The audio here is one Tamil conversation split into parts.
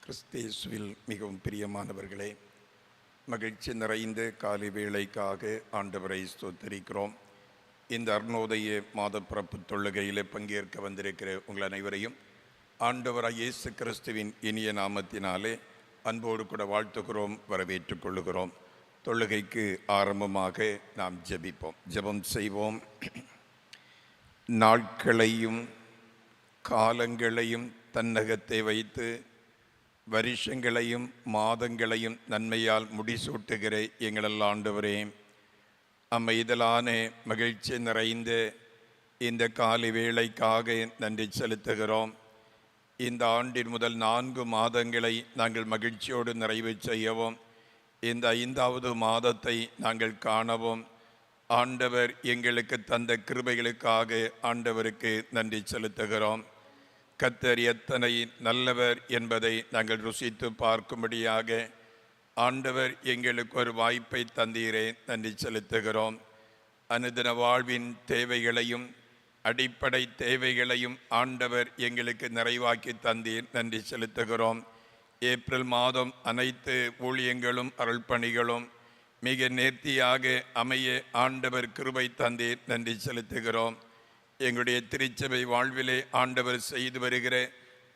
கிறிஸ்தேசுவில் மிகவும் பிரியமானவர்களே, மகிழ்ச்சி நிறைந்த காலை வேளைக்காக ஆண்டவரை ஸ்தோத்திரிக்கிறோம். இந்த அருணோதய மாதப்பிறப்பு தொழுகையில் பங்கேற்க வந்திருக்கிற உங்கள் அனைவரையும் ஆண்டவராய் இயேசு கிறிஸ்துவின் இனிய நாமத்தினாலே அன்போடு கூட வாழ்த்துகிறோம், வரவேற்றுக் கொள்ளுகிறோம். தொழுகைக்கு ஆரம்பமாக நாம் ஜெபிப்போம், ஜெபம் செய்வோம். நாட்களையும் காலங்களையும் தன்னகத்தை வைத்து வருஷங்களையும் மாதங்களையும் நன்மையால் முடிசூட்டுகிற எங்களல் ஆண்டவரே, அமைதலான மகிழ்ச்சி நிறைந்த இந்த காலை வேளைக்காக நன்றி செலுத்துகிறோம். இந்த ஆண்டின் முதல் 4 மாதங்களை நாங்கள் மகிழ்ச்சியோடு நிறைவு செய்யவும், இந்த 5வது மாதத்தை நாங்கள் காணவும் ஆண்டவர் எங்களுக்கு தந்த கிருபைகளுக்காக ஆண்டவருக்கு நன்றி செலுத்துகிறோம். கர்த்தர் எத்தனை நல்லவர் என்பதை நாங்கள் ருசித்து பார்க்கும்படியாக ஆண்டவர் எங்களுக்கு ஒரு வாய்ப்பை தந்தீரே, நன்றி செலுத்துகிறோம். அனுதின வாழ்வின் தேவைகளையும் அடிப்படை தேவைகளையும் ஆண்டவர் எங்களுக்கு நிறைவாக்கி தந்தீர், நன்றி செலுத்துகிறோம். ஏப்ரல் மாதம் அனைத்து ஊழியங்களும் அருள்பணிகளும் மிக நேர்த்தியாக அமைய ஆண்டவர் கிருபை தந்தீர், நன்றி செலுத்துகிறோம். எங்களுடைய திருச்சபை வாழ்விலே ஆண்டவர் செய்து வருகிற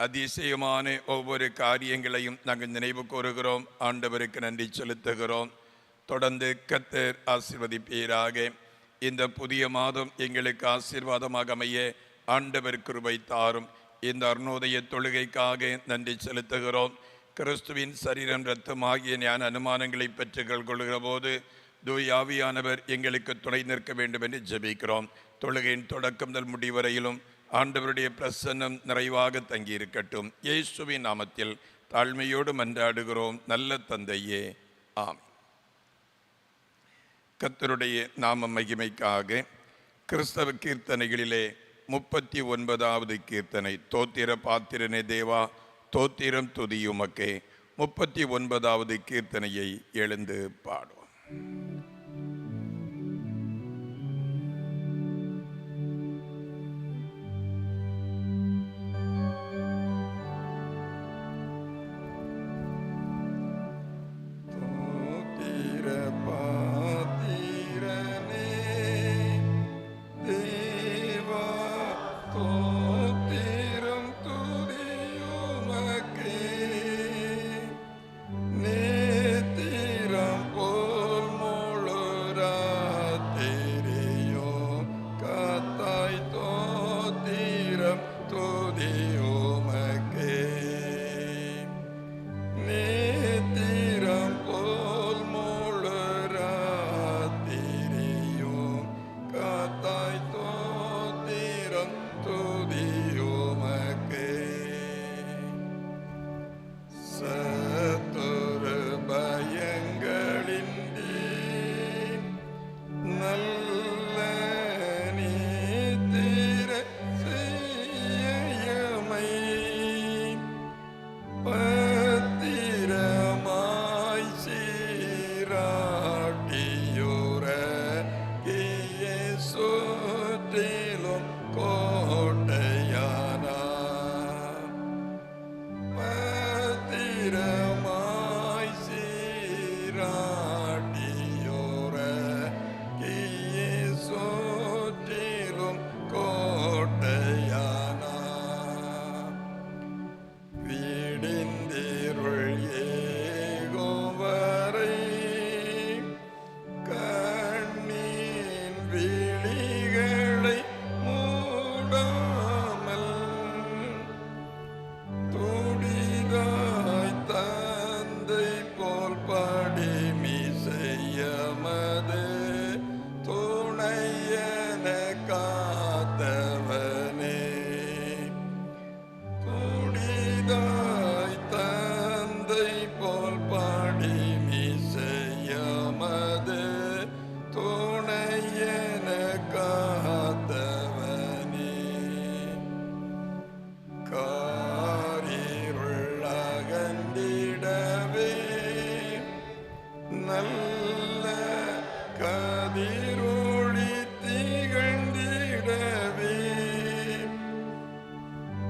அதிசயமான ஒவ்வொரு காரியங்களையும் நாங்கள் நினைவு கூறுகிறோம், ஆண்டவருக்கு நன்றி செலுத்துகிறோம். தொடர்ந்து கர்த்தர் ஆசீர்வதிப்பீராக. இந்த புதிய மாதம் எங்களுக்கு ஆசீர்வாதமாக அமைய ஆண்டவர் கிருபை தாரும். இந்த அருணோதய தொழுகைக்காக நன்றி செலுத்துகிறோம். கிறிஸ்துவின் சரீரம் இரத்தம் ஆகிய ஞான அனுமானங்களை பெற்றுக் கொள்கிற போது தூய ஆவியானவர் எங்களுக்கு துணை நிற்க வேண்டும் என்று ஜெபிக்கிறோம். தொழுகையின் தொடக்கம் முதல் முடிவரையிலும் ஆண்டவருடைய பிரசன்னம் நிறைவாக தங்கியிருக்கட்டும். இயேசுவின் நாமத்தில் தாழ்மையோடு மன்றாடுகிறோம் நல்ல தந்தையே, ஆமென். கர்த்தருடைய நாம மகிமைக்காக கிறிஸ்தவ கீர்த்தனைகளிலே 39வது கீர்த்தனை, தோத்திர பாத்திரனே தேவா தோத்திரம் துதியுமக்கே. 39வது கீர்த்தனையை எழுந்து பாடுவோம்.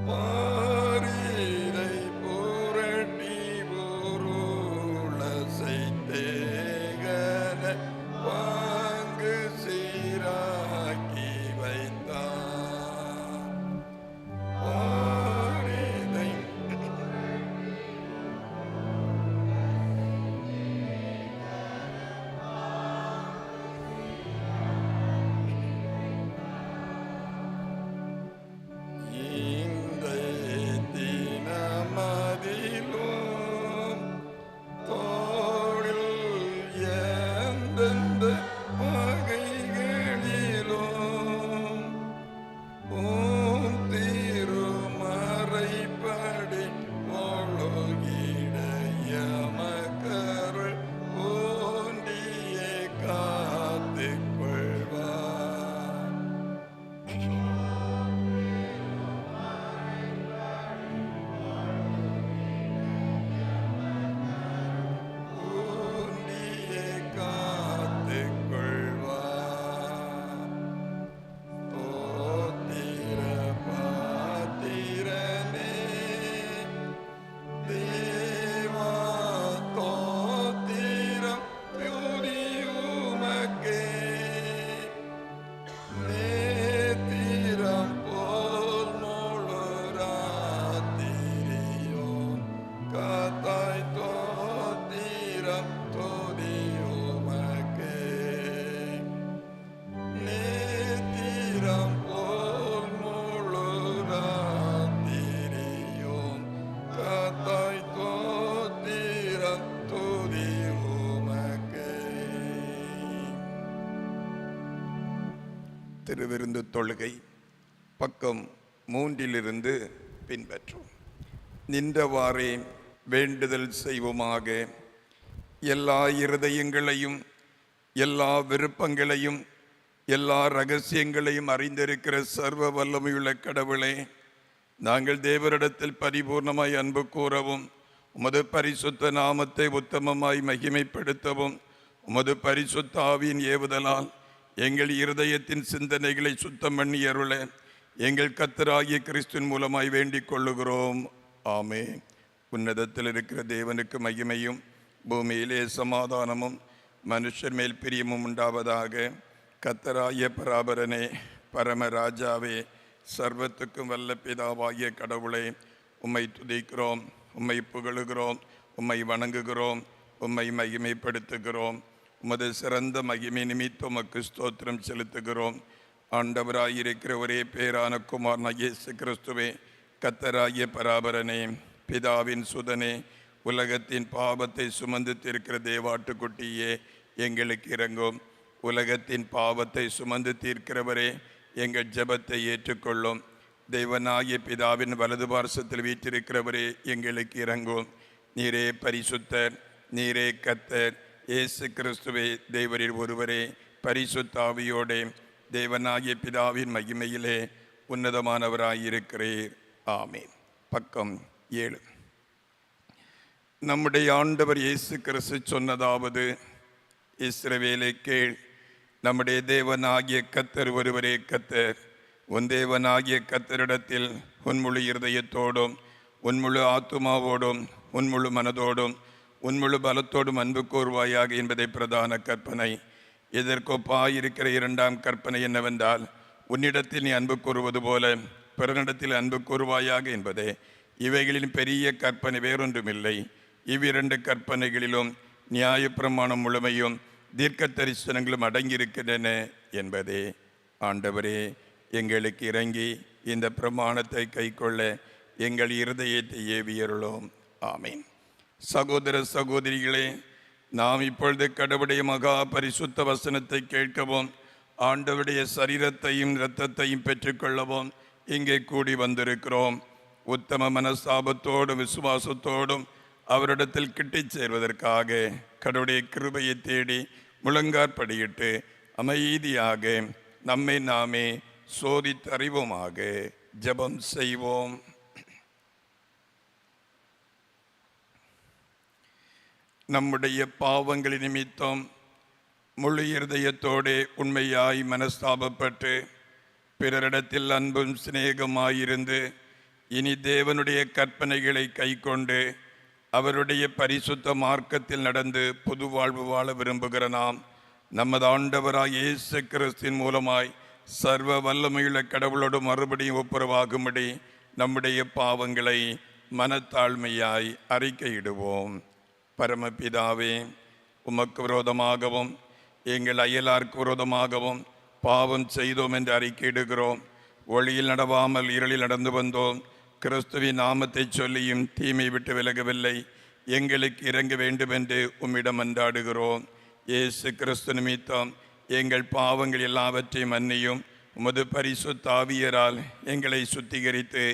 பாரிரை புரட்டி திருவிருந்து தொழுகை பக்கம் 3 பின்பற்றும். நின்றவாறே வேண்டுதல் செய்வோமாக. எல்லா இருதயங்களையும் எல்லா விருப்பங்களையும் எல்லா இரகசியங்களையும் அறிந்திருக்கிற சர்வ வல்லமையுள்ள கடவுளே, நாங்கள் தேவரிடத்தில் பரிபூர்ணமாய் அன்பு கூறவும் உமது பரிசுத்த நாமத்தை உத்தமமாய் மகிமைப்படுத்தவும் உமது பரிசுத்த ஆவியின் ஏவுதலால் எங்கள் இருதயத்தின் சிந்தனைகளை சுத்தம் பண்ணி அருள எங்கள் கர்த்தராகிய கிறிஸ்துவின் மூலமாய் வேண்டிக் கொள்ளுகிறோம். ஆமென். உன்னதத்தில் இருக்கிற தேவனுக்கு மகிமையும் பூமியிலே சமாதானமும் மனுஷர் மேல் பிரியமும் உண்டாவதாக. கர்த்தராகிய பராபரனே, பரமராஜாவே, சர்வத்துக்கும் வல்ல பிதாவாகிய கடவுளே, உம்மை துதிக்கிறோம், உம்மை புகழுகிறோம், உம்மை வணங்குகிறோம், உம்மை மகிமைப்படுத்துகிறோம். உமது சிறந்த மகிமை நிமித்தம் உமக்கு ஸ்தோத்திரம் செலுத்துகிறோம். ஆண்டவராயிருக்கிற ஒரே பேரான குமாரனாகிய இயேசு கிறிஸ்துவே, கர்த்தராகிய பராபரனே, பிதாவின் சுதனே, உலகத்தின் பாவத்தை சுமந்து தீர்க்கிற தேவாட்டுக்குட்டியே, எங்களுக்கு இரங்கும். உலகத்தின் பாவத்தை சுமந்து தீர்க்கிறவரே, எங்கள் ஜெபத்தை ஏற்றுக்கொள்ளும். தேவனாகிய பிதாவின் வலது பார்சத்தில் வீற்றிருக்கிறவரே, எங்களுக்கு இரங்கும். நீரே பரிசுத்தர், நீரே கர்த்தர். இயேசு கிறிஸ்துவே தேவரில் ஒருவரே, பரிசுத்த ஆவியோடே தேவனாகிய பிதாவின் மகிமையிலே உன்னதமானவராயிருக்கிறீர். ஆமென். பக்கம் 7. நம்முடைய ஆண்டவர் இயேசு கிறிஸ்து சொன்னதாவது: இஸ்ரவேலே கேள், நம்முடைய தேவனாகிய கர்த்தர் ஒருவரே கர்த்தர். உன் தேவனாகிய கர்த்தரிடத்தில் உன் முழு இருதயத்தோடும் உன் முழு ஆத்துமாவோடும் உன் முழு மனதோடும் உன் முழு பலத்தோடும் அன்பு கூர்வாயாக என்பதை பிரதான கற்பனை. இதற்கொப்பாயிருக்கிற 2ஆம் கற்பனை என்னவென்றால், உன்னிடத்தில் நீ அன்பு கூறுவது போல பிறனிடத்தில் அன்பு கூறுவாயாக என்பதே. இவைகளின் பெரிய கற்பனை வேறொன்றுமில்லை. இவ்விரண்டு கற்பனைகளிலும் நியாயப்பிரமாணம் முழுமையும் தீர்க்க தரிசனங்களும் அடங்கியிருக்கின்றன என்பதே. ஆண்டவரே, எங்களுக்கு இறங்கி இந்த பிரமாணத்தை கைக்கொள்ள எங்கள் இருதயத்தை ஏவியருளோம். ஆமீன். சகோதர சகோதரிகளே, நாம் இப்பொழுது கடவுளுடைய மகா பரிசுத்த வசனத்தை கேட்கவும் ஆண்டவருடைய சரீரத்தையும் இரத்தத்தையும் பெற்றுக்கொள்ளவும் இங்கே கூடி வந்திருக்கிறோம். உத்தம மனஸ்தாபத்தோடும் விசுவாசத்தோடும் அவரிடத்தில் கிட்டிச் சேர்வதற்காக கடவுளுடைய கிருபையை தேடி முழங்காற்படியிட்டு அமைதியாக நம்மை நாமே சோதித்தறிவோமாக. ஜெபம் செய்வோம். நம்முடைய பாவங்களின் நிமித்தம் முழு இருதயத்தோடு உண்மையாய் மனஸ்தாபப்பட்டு பிறரிடத்தில் அன்பும் சிநேகமாயிருந்து இனி தேவனுடைய கற்பனைகளை கைக்கொண்டு அவருடைய பரிசுத்த மார்க்கத்தில் நடந்து புது வாழ்வு வாழ விரும்புகிற நாம், நமது ஆண்டவராய் இயேசு கிறிஸ்துவின் மூலமாய் சர்வ வல்லமையுள்ள கடவுளோடு மறுபடியும் ஒப்புரவாகும்படி நம்முடைய பாவங்களை மனத்தாழ்மையாய் அறிக்கையிடுவோம். பரமபிதாவே, உமக்கு விரோதமாகவும் எங்கள் அயலாருக்கு விரோதமாகவும் பாவம் செய்தோம் என்று அறிக்கையிடுகிறோம். ஒளியில் நடவாமல் இருளில் நடந்து வந்தோம். கிறிஸ்துவின் நாமத்தை சொல்லியும் தீமை விட்டு விலகவில்லை. எங்களுக்கு இறங்க வேண்டும் என்று உம்மிடம் மன்றாடுகிறோம். இயேசு கிறிஸ்து நிமித்தம் எங்கள் பாவங்கள் எல்லாவற்றையும் மன்னியும். உமது பரிசுத்த ஆவியரால் எங்களை சுத்திகரித்து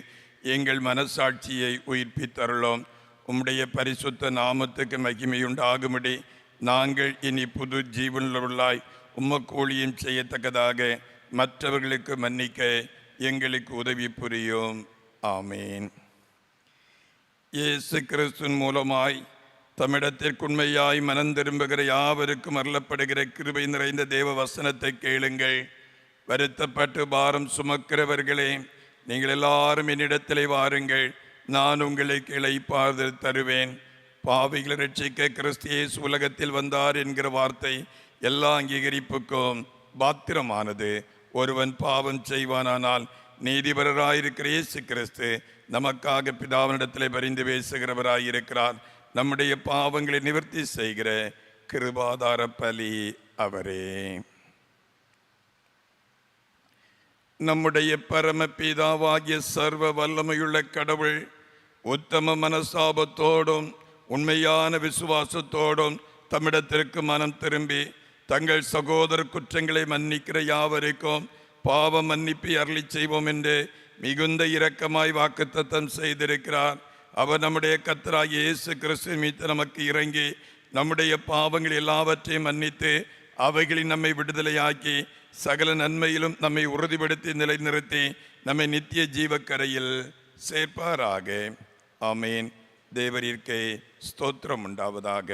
எங்கள் மனசாட்சியை உயிர்ப்பித்தருளோம். உம்முடைய பரிசுத்த நாமத்துக்கு மகிமையுண்டாகும்படி நாங்கள் இனி புது ஜீவனுள்ளாய் உமக்கு ஊழியம் செய்யத்தக்கதாக மற்றவர்களுக்கு மன்னிக்க எங்களுக்கு உதவி புரியும். ஆமீன். இயேசு கிறிஸ்துவின் மூலமாய் தம்மிடத்திற்குண்மையாய் மனம் திரும்புகிற யாவருக்கும் அருளப்படுகிற கிருபை நிறைந்த தேவ வசனத்தை கேளுங்கள். வருத்தப்பட்டு பாரம் சுமக்கிறவர்களே, நீங்கள் எல்லாரும் என்னிடத்திலே வாருங்கள், நான் உங்களுக்கு இளைப்பாறுதல் தருவேன். பாவிகளை ரட்சிக்க கிறிஸ்து இயேசு உலகத்தில் வந்தார் என்கிற வார்த்தை எல்லா அங்கீகரிப்புக்கும் பாத்திரமானது. ஒருவன் பாவம் செய்வானானால் நீதிபரராயிருக்கிற இயேசு கிறிஸ்து நமக்காக பிதாவினிடத்திலே பரிந்து பேசுகிறவராயிருக்கிறார். நம்முடைய பாவங்களை நிவர்த்தி செய்கிற கிருபாதார பலி அவரே. நம்முடைய பரமபிதாவாகிய சர்வ வல்லமையுள்ள கடவுள் உத்தம மனசாபத்தோடும் உண்மையான விசுவாசத்தோடும் தம்மிடத்திற்கு மனம் திரும்பி தங்கள் சகோதர குற்றங்களை மன்னிக்கிற யாவருக்கும் பாவ மன்னிப்பை அருளி செய்வோம் என்று மிகுந்த இரக்கமாய் வாக்குத்தத்தம் செய்திருக்கிறார். அவர் நம்முடைய கர்த்தராகிய இயேசு கிறிஸ்து மீது நமக்கு இறங்கி நம்முடைய பாவங்கள் எல்லாவற்றையும் மன்னித்து அவைகளில் நம்மை விடுதலையாக்கி சகல நன்மையிலும் நம்மை உறுதிப்படுத்தி நிலைநிறுத்தி நம்மை நித்திய ஜீவக்கரையில் சேர்ப்பாராக. ஆமேன். தேவரிற்கே ஸ்தோத்திரம் உண்டாவதாக.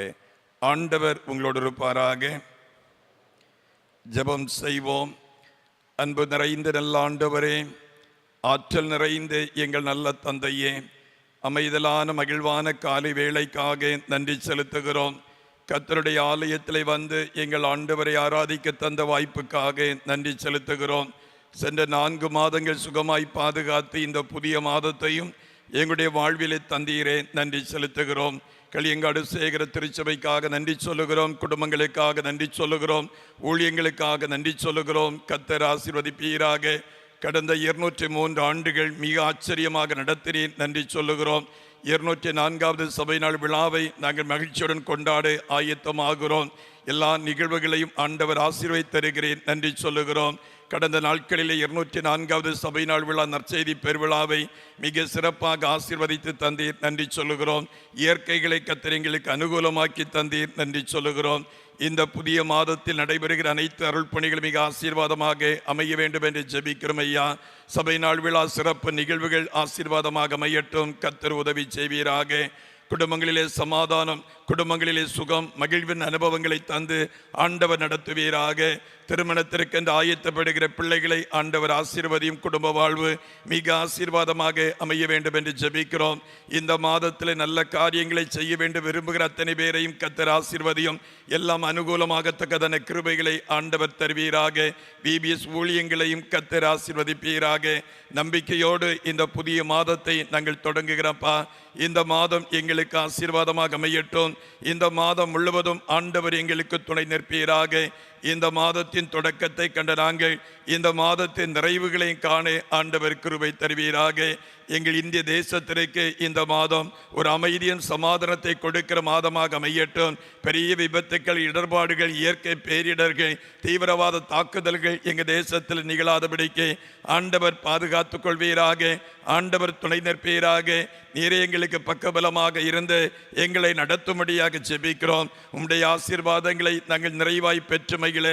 ஆண்டவர் உங்களோடு இருப்பாராக. ஜெபம் செய்வோம். அன்பு நிறைந்த நல்ல ஆண்டவரே, ஆற்றல் நிறைந்த எங்கள் நல்ல தந்தையே, அமைதலான மகிழ்வான காலை வேளைக்காக நன்றி செலுத்துகிறோம். கர்த்தருடைய ஆலயத்தில் வந்து எங்கள் ஆண்டவரை ஆராதிக்க தந்த வாய்ப்புக்காக நன்றி செலுத்துகிறோம். சென்ற 4 மாதங்கள் சுகமாய் பாதுகாத்து இந்த புதிய மாதத்தையும் எங்களுடைய வாழ்விலே தந்தீரே, நன்றி செலுத்துகிறோம். களியங்காடு சேகர திருச்சபைக்காக நன்றி சொல்லுகிறோம். குடும்பங்களுக்காக நன்றி சொல்லுகிறோம். ஊழியங்களுக்காக நன்றி சொல்லுகிறோம். கர்த்தர் ஆசீர்வதிப்பீராக. கடந்த 203 ஆண்டுகள் மிக ஆச்சரியமாக நடத்தினீர், நன்றி சொல்லுகிறோம். 204வது சபை நாள் விழாவை நாங்கள் மகிழ்ச்சியுடன் கொண்டாட ஆயத்தமாகிறோம். எல்லா நிகழ்வுகளையும் ஆண்டவர் ஆசீர்வதித்தருகிறேன், நன்றி சொல்லுகிறோம். கடந்த நாட்களிலே 204வது சபை நாள் விழா நற்செய்தி பெருவிழாவை மிக சிறப்பாக ஆசீர்வதித்து தந்தீர், நன்றி சொல்லுகிறோம். இயற்கைகளை கர்த்தர் எங்களுக்கு அனுகூலமாக்கி தந்தீர், நன்றி சொல்லுகிறோம். இந்த புதிய மாதத்தில் நடைபெறுகிற அனைத்து அருள் பணிகள் மிக ஆசீர்வாதமாக அமைய வேண்டும் என்று ஜெபிக்கிறோம் ஐயா. சபை நாள் விழா சிறப்பு நிகழ்வுகள் ஆசீர்வாதமாக அமையட்டும். கர்த்தர் உதவி செய்வீராக. குடும்பங்களிலே சமாதானம், குடும்பங்களிலே சுகம், மகிழ்வின் அனுபவங்களை தந்து ஆண்டவர் நடத்துவீராக. திருமணத்திற்கென்று ஆயத்தப்படுகிற பிள்ளைகளை ஆண்டவர் ஆசீர்வதியும். குடும்ப வாழ்வு மிக ஆசீர்வாதமாக அமைய வேண்டும் என்று ஜெபிக்கிறோம். இந்த மாதத்தில் நல்ல காரியங்களை செய்ய வேண்டும் விரும்புகிற அத்தனை பேரையும் கர்த்தர் ஆசீர்வதியும். எல்லாம் அனுகூலமாகத்தக்கதான கிருபைகளை ஆண்டவர் தருவீராக. VBS ஊழியங்களையும் கர்த்தர் ஆசீர்வதிப்பீராக. நம்பிக்கையோடு இந்த புதிய மாதத்தை நாங்கள் தொடங்குகிறப்பா. இந்த மாதம் எங்களுக்கு ஆசீர்வாதமாக அமையட்டும். இந்த மாதம் முழுவதும் ஆண்டவர் எங்களுக்கு துணை நிற்பீராக. இந்த மாதத்தின் தொடக்கத்தை கண்ட நாங்கள் இந்த மாதத்தின் நிறைவுகளையும் காண ஆண்டவர் கிருபை தருவீராக. எங்கள் இந்திய தேசத்திற்கு இந்த மாதம் ஒரு அமைதியின் சமாதானத்தை கொடுக்கிற மாதமாக அமையட்டும். பெரிய விபத்துக்கள், இடர்பாடுகள், இயற்கை பேரிடர்கள், தீவிரவாத தாக்குதல்கள் எங்கள் தேசத்தில் நிகழாதபடிக்கு ஆண்டவர் பாதுகாத்துக் கொள்வீராக. ஆண்டவர் துணை நிற்பீராக. நீரே எங்களுக்கு பக்கபலமாக இருந்து எங்களை நடத்தும்படியாக ஜெபிக்கிறோம். உம்முடைய ஆசீர்வாதங்களை நாங்கள் நிறைவாய் பெற்று மகிழ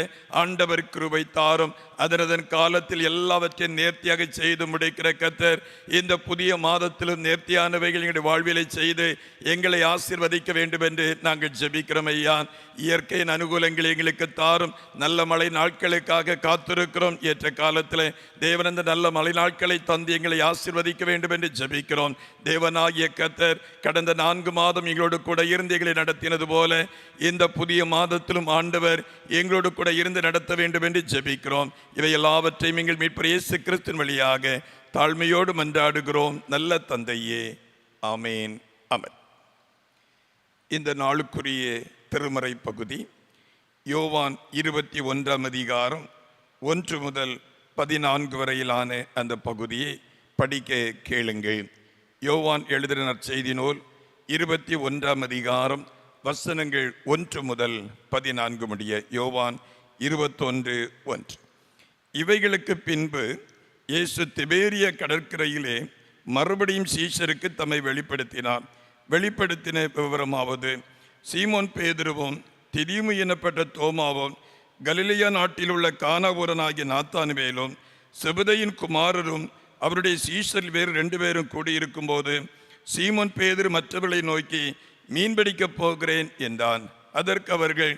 ஆண்டவர் கிருபை தாரும். அதன் காலத்தில் எல்லாவற்றையும் நேர்த்தியாக செய்து முடிக்கிற கர்த்தர் இந்த புதிய மாதத்திலும் நேர்த்தியானவைகள் எங்களுடைய வாழ்விலை செய்து எங்களை ஆசீர்வதிக்க வேண்டும் என்று நாங்கள் ஜெபிக்கிறோம் ஐயா. இயற்கையின் அனுகூலங்களை எங்களுக்கு தாரும். நல்ல மழை நாட்களுக்காக காத்திருக்கிறோம். ஏற்ற காலத்தில் தேவன் அந்த நல்ல மழை நாட்களை தந்து எங்களை ஆசீர்வதிக்க வேண்டும் என்று ஜெபிக்கிறோம். தேவனாகிய கர்த்தர் கடந்த 4 மாதம் எங்களோடு கூட இருந்து எங்களை நடத்தினது போல இந்த புதிய மாதத்திலும் ஆண்டவர் எங்களோடு கூட இருந்து நடத்த வேண்டும் என்று ஜெபிக்கிறோம். இவை எல்லாவற்றையும் எங்கள் மீட்பர் இயேசு கிறிஸ்துவின் வழியாக தாழ்மையோடு மன்றாடுகிறோம் நல்ல தந்தையே, ஆமேன். ஆமென். இந்த நாளுக்குரிய திருமறை பகுதி யோவான் 21ஆம் அதிகாரம் 1 முதல் 14 வரையிலான அந்த பகுதியை படிக்க கேளுங்கள். யோவான் எழுதின நற்செய்தி நூல் 21ஆம் அதிகாரம் வசனங்கள் 1 முதல் 14 முடிய. யோவான் 21:1. இவைகளுக்கு பின்பு இயேசு திபேரிய கடற்கரையிலே மறுபடியும் சீஷருக்கு தம்மை வெளிப்படுத்தினார். வெளிப்படுத்தின விவரமாவது: சீமோன் பேதுருவும் திதிமு எனப்பட்ட தோமாவும் கலிலேயா நாட்டில் உள்ள கானாவூரனாகிய நாத்தானுவேலும் செபதேயின் குமாரரும் அவருடைய சீஷரில் வேறு 2 பேரும் கூடியிருக்கும் போது சீமோன் பேதுரு மற்றவர்களை நோக்கி, மீன் பிடிக்கப் போகிறேன் என்றான். அதற்கு அவர்கள்,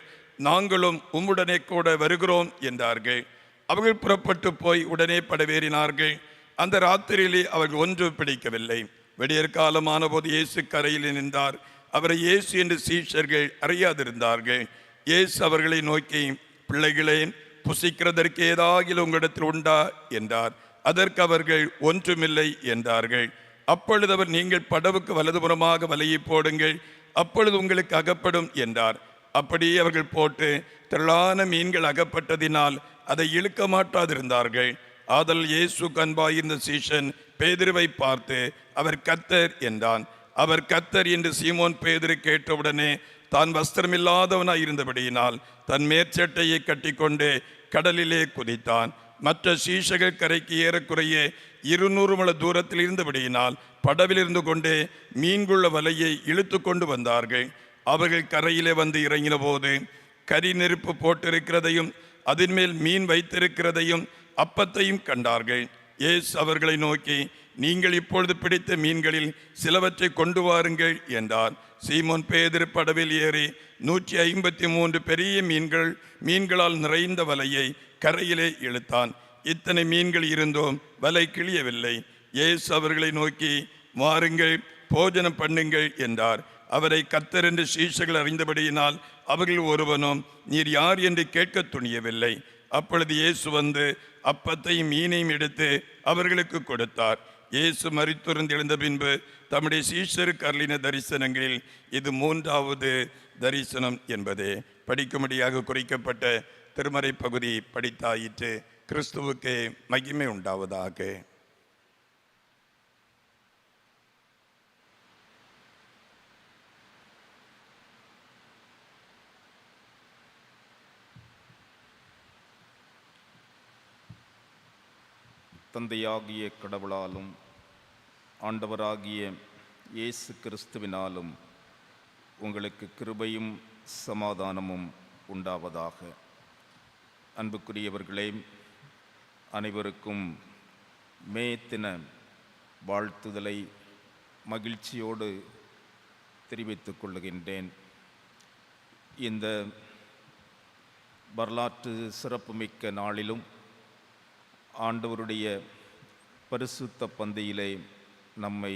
நாங்களும் உம்முடனே கூட வருகிறோம் என்றார்கள். அவர்கள் புறப்பட்டு போய் உடனே படவேறினார்கள். அந்த ராத்திரியிலே அவர்கள் ஒன்றும் பிடிக்கவில்லை. விடியற் காலமான போது இயேசு கரையில் நின்றார். அவரை இயேசு என்று சீஷர்கள் அறியாதிருந்தார்கள். இயேசு அவர்களை நோக்கி, பிள்ளைகளே, புசிக்கிறதற்கு ஏதாகிலும் உங்களிடத்தில் உண்டா என்றார். அதற்கு அவர்கள், ஒன்றுமில்லை என்றார்கள். அப்பொழுது அவர், நீங்கள் படவுக்கு வலதுபுறமாக வலையை போடுங்கள், அப்பொழுது உங்களுக்கு அகப்படும் என்றார். அப்படியே அவர்கள் போட்டு திரளான மீன்கள் அகப்பட்டதினால் அதை இழுக்க மாட்டாதிருந்தார்கள். ஆதல் இயேசு அன்பாயிருந்த சீஷன் பேதுருவை பார்த்து, அவர் கர்த்தர் என்றான். அவர் கர்த்தர் என்று சீமோன் பேதுரு கேட்டவுடனே தான் வஸ்திரமில்லாதவனாய் இருந்தபடியினால் தன் மேற்சட்டையை கட்டிக்கொண்டு கடலிலே குதித்தான். மற்ற சீஷர்கள் கரைக்கு ஏறக்குறைய 200 முழ தூரத்தில் இருந்தபடியினால் படவிலிருந்து கொண்டே மீன்குள்ள வலையை இழுத்து கொண்டு வந்தார்கள். அவர்கள் கரையிலே வந்து இறங்கின போது கரி நெருப்பு போட்டிருக்கிறதையும் அதன் மேல் மீன் வைத்திருக்கிறதையும் அப்பத்தையும் கண்டார்கள். இயேசு அவர்களை நோக்கி, நீங்கள் இப்பொழுது பிடித்த மீன்களில் சிலவற்றை கொண்டு வாருங்கள் என்றார். சீமோன் பேதுரு படவில் ஏறி 153 பெரிய மீன்களால் நிறைந்த வலையை கரையிலே இழுத்தான். இத்தனை மீன்கள் இருந்தோம், வலை கிழியவில்லை. இயேசு அவர்களை நோக்கி, வாருங்கள், போஜனம் பண்ணுங்கள் என்றார். அவரை கர்த்தர் என்று சீஷர்கள் அறிந்தபடியினால் அவர்கள் ஒருவனும் நீர் யார் என்று கேட்க துணியவில்லை. அப்பொழுது இயேசு வந்து அப்பத்தையும் மீனையும் எடுத்து அவர்களுக்கு கொடுத்தார். இயேசு மரித்துறந்து எழுந்த பின்பு தம்முடைய சீஷருக்கு அருளின தரிசனங்களில் இது 3வது தரிசனம் என்பதே. படிக்கும்படியாக குறிக்கப்பட்ட திருமறை பகுதி படித்தாயிற்று. கிறிஸ்துவுக்கே மகிமை உண்டாவதாக. தந்தையாகிய கடவுளாலும் ஆண்டவராகிய இயேசு கிறிஸ்துவினாலும் உங்களுக்கு கிருபையும் சமாதானமும் உண்டாவதாக. அன்புக்குரியவர்களே, அனைவருக்கும் மே தின வாழ்த்துதலை மகிழ்ச்சியோடு தெரிவித்துக் கொள்ளுகின்றேன். இந்த வரலாற்று சிறப்புமிக்க நாளிலும் ஆண்டவருடைய பரிசுத்த பந்தியிலே நம்மை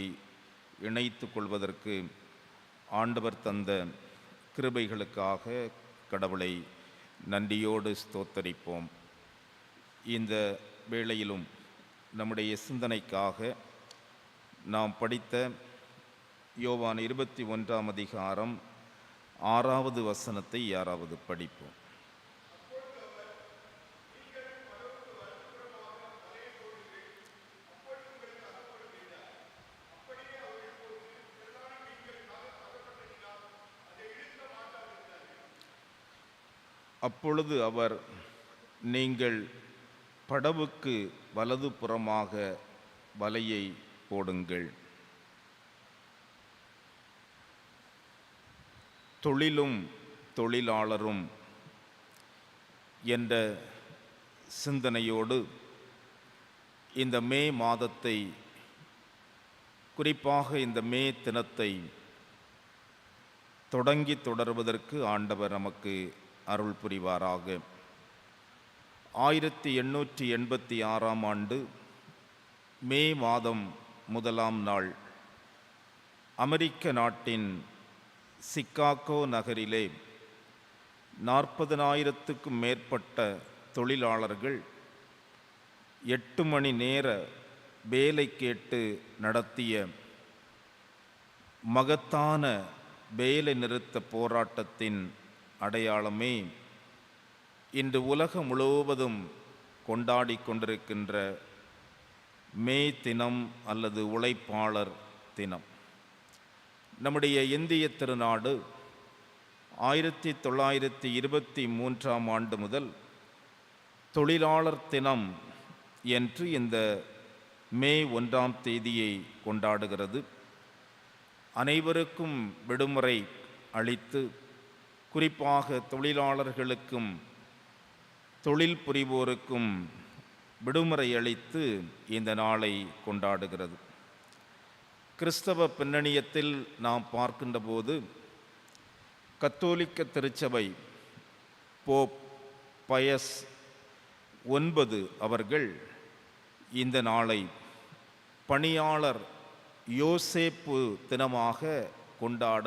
இணைத்து கொள்வதற்கு ஆண்டவர் தந்த கிருபைகளுக்காக கடவுளை நன்றியோடு ஸ்தோத்தரிப்போம். இந்த வேளையிலும் நம்முடைய சிந்தனைக்காக நாம் படித்த யோவான் 21ஆம் அதிகாரம் 6வது வசனத்தை யாராவது படிப்போம். அப்பொழுது அவர், நீங்கள் படவுக்கு வலது புறமாக வலையை போடுங்கள். தொழிலும் தொழிலாளரும் என்ற சிந்தனையோடு இந்த மே மாதத்தை, குறிப்பாக இந்த மே தினத்தை தொடங்கி தொடர்வதற்கு ஆண்டவர் நமக்கு அருள் புரிவாராக. 1886ஆம் ஆண்டு மே மாதம் 1ஆம் நாள் அமெரிக்க நாட்டின் சிகாகோ நகரிலே 40,000க்கும் மேற்பட்ட தொழிலாளர்கள் 8 மணி நேர வேலை கேட்டு நடத்திய மகத்தான வேலை நிறுத்த போராட்டத்தின் அடையாளமே இன்று உலகம் முழுவதும் கொண்டாடி கொண்டிருக்கின்ற மே தினம் அல்லது உழைப்பாளர் தினம். நம்முடைய இந்திய திருநாடு 1923ஆம் ஆண்டு முதல் தொழிலாளர் தினம் என்று இந்த மே 1ஆம் தேதியை கொண்டாடுகிறது. அனைவருக்கும் விடுமுறை அளித்து, குறிப்பாக தொழிலாளர்களுக்கும் தொழில் புரிவோருக்கும் விடுமுறை அளித்து இந்த நாளை கொண்டாடுகிறது. கிறிஸ்தவ பின்னணியத்தில் நாம் பார்க்கின்ற போது கத்தோலிக்க திருச்சபை போப் பயஸ் 9 அவர்கள் இந்த நாளை பணியாளர் யோசேப்பு தினமாக கொண்டாட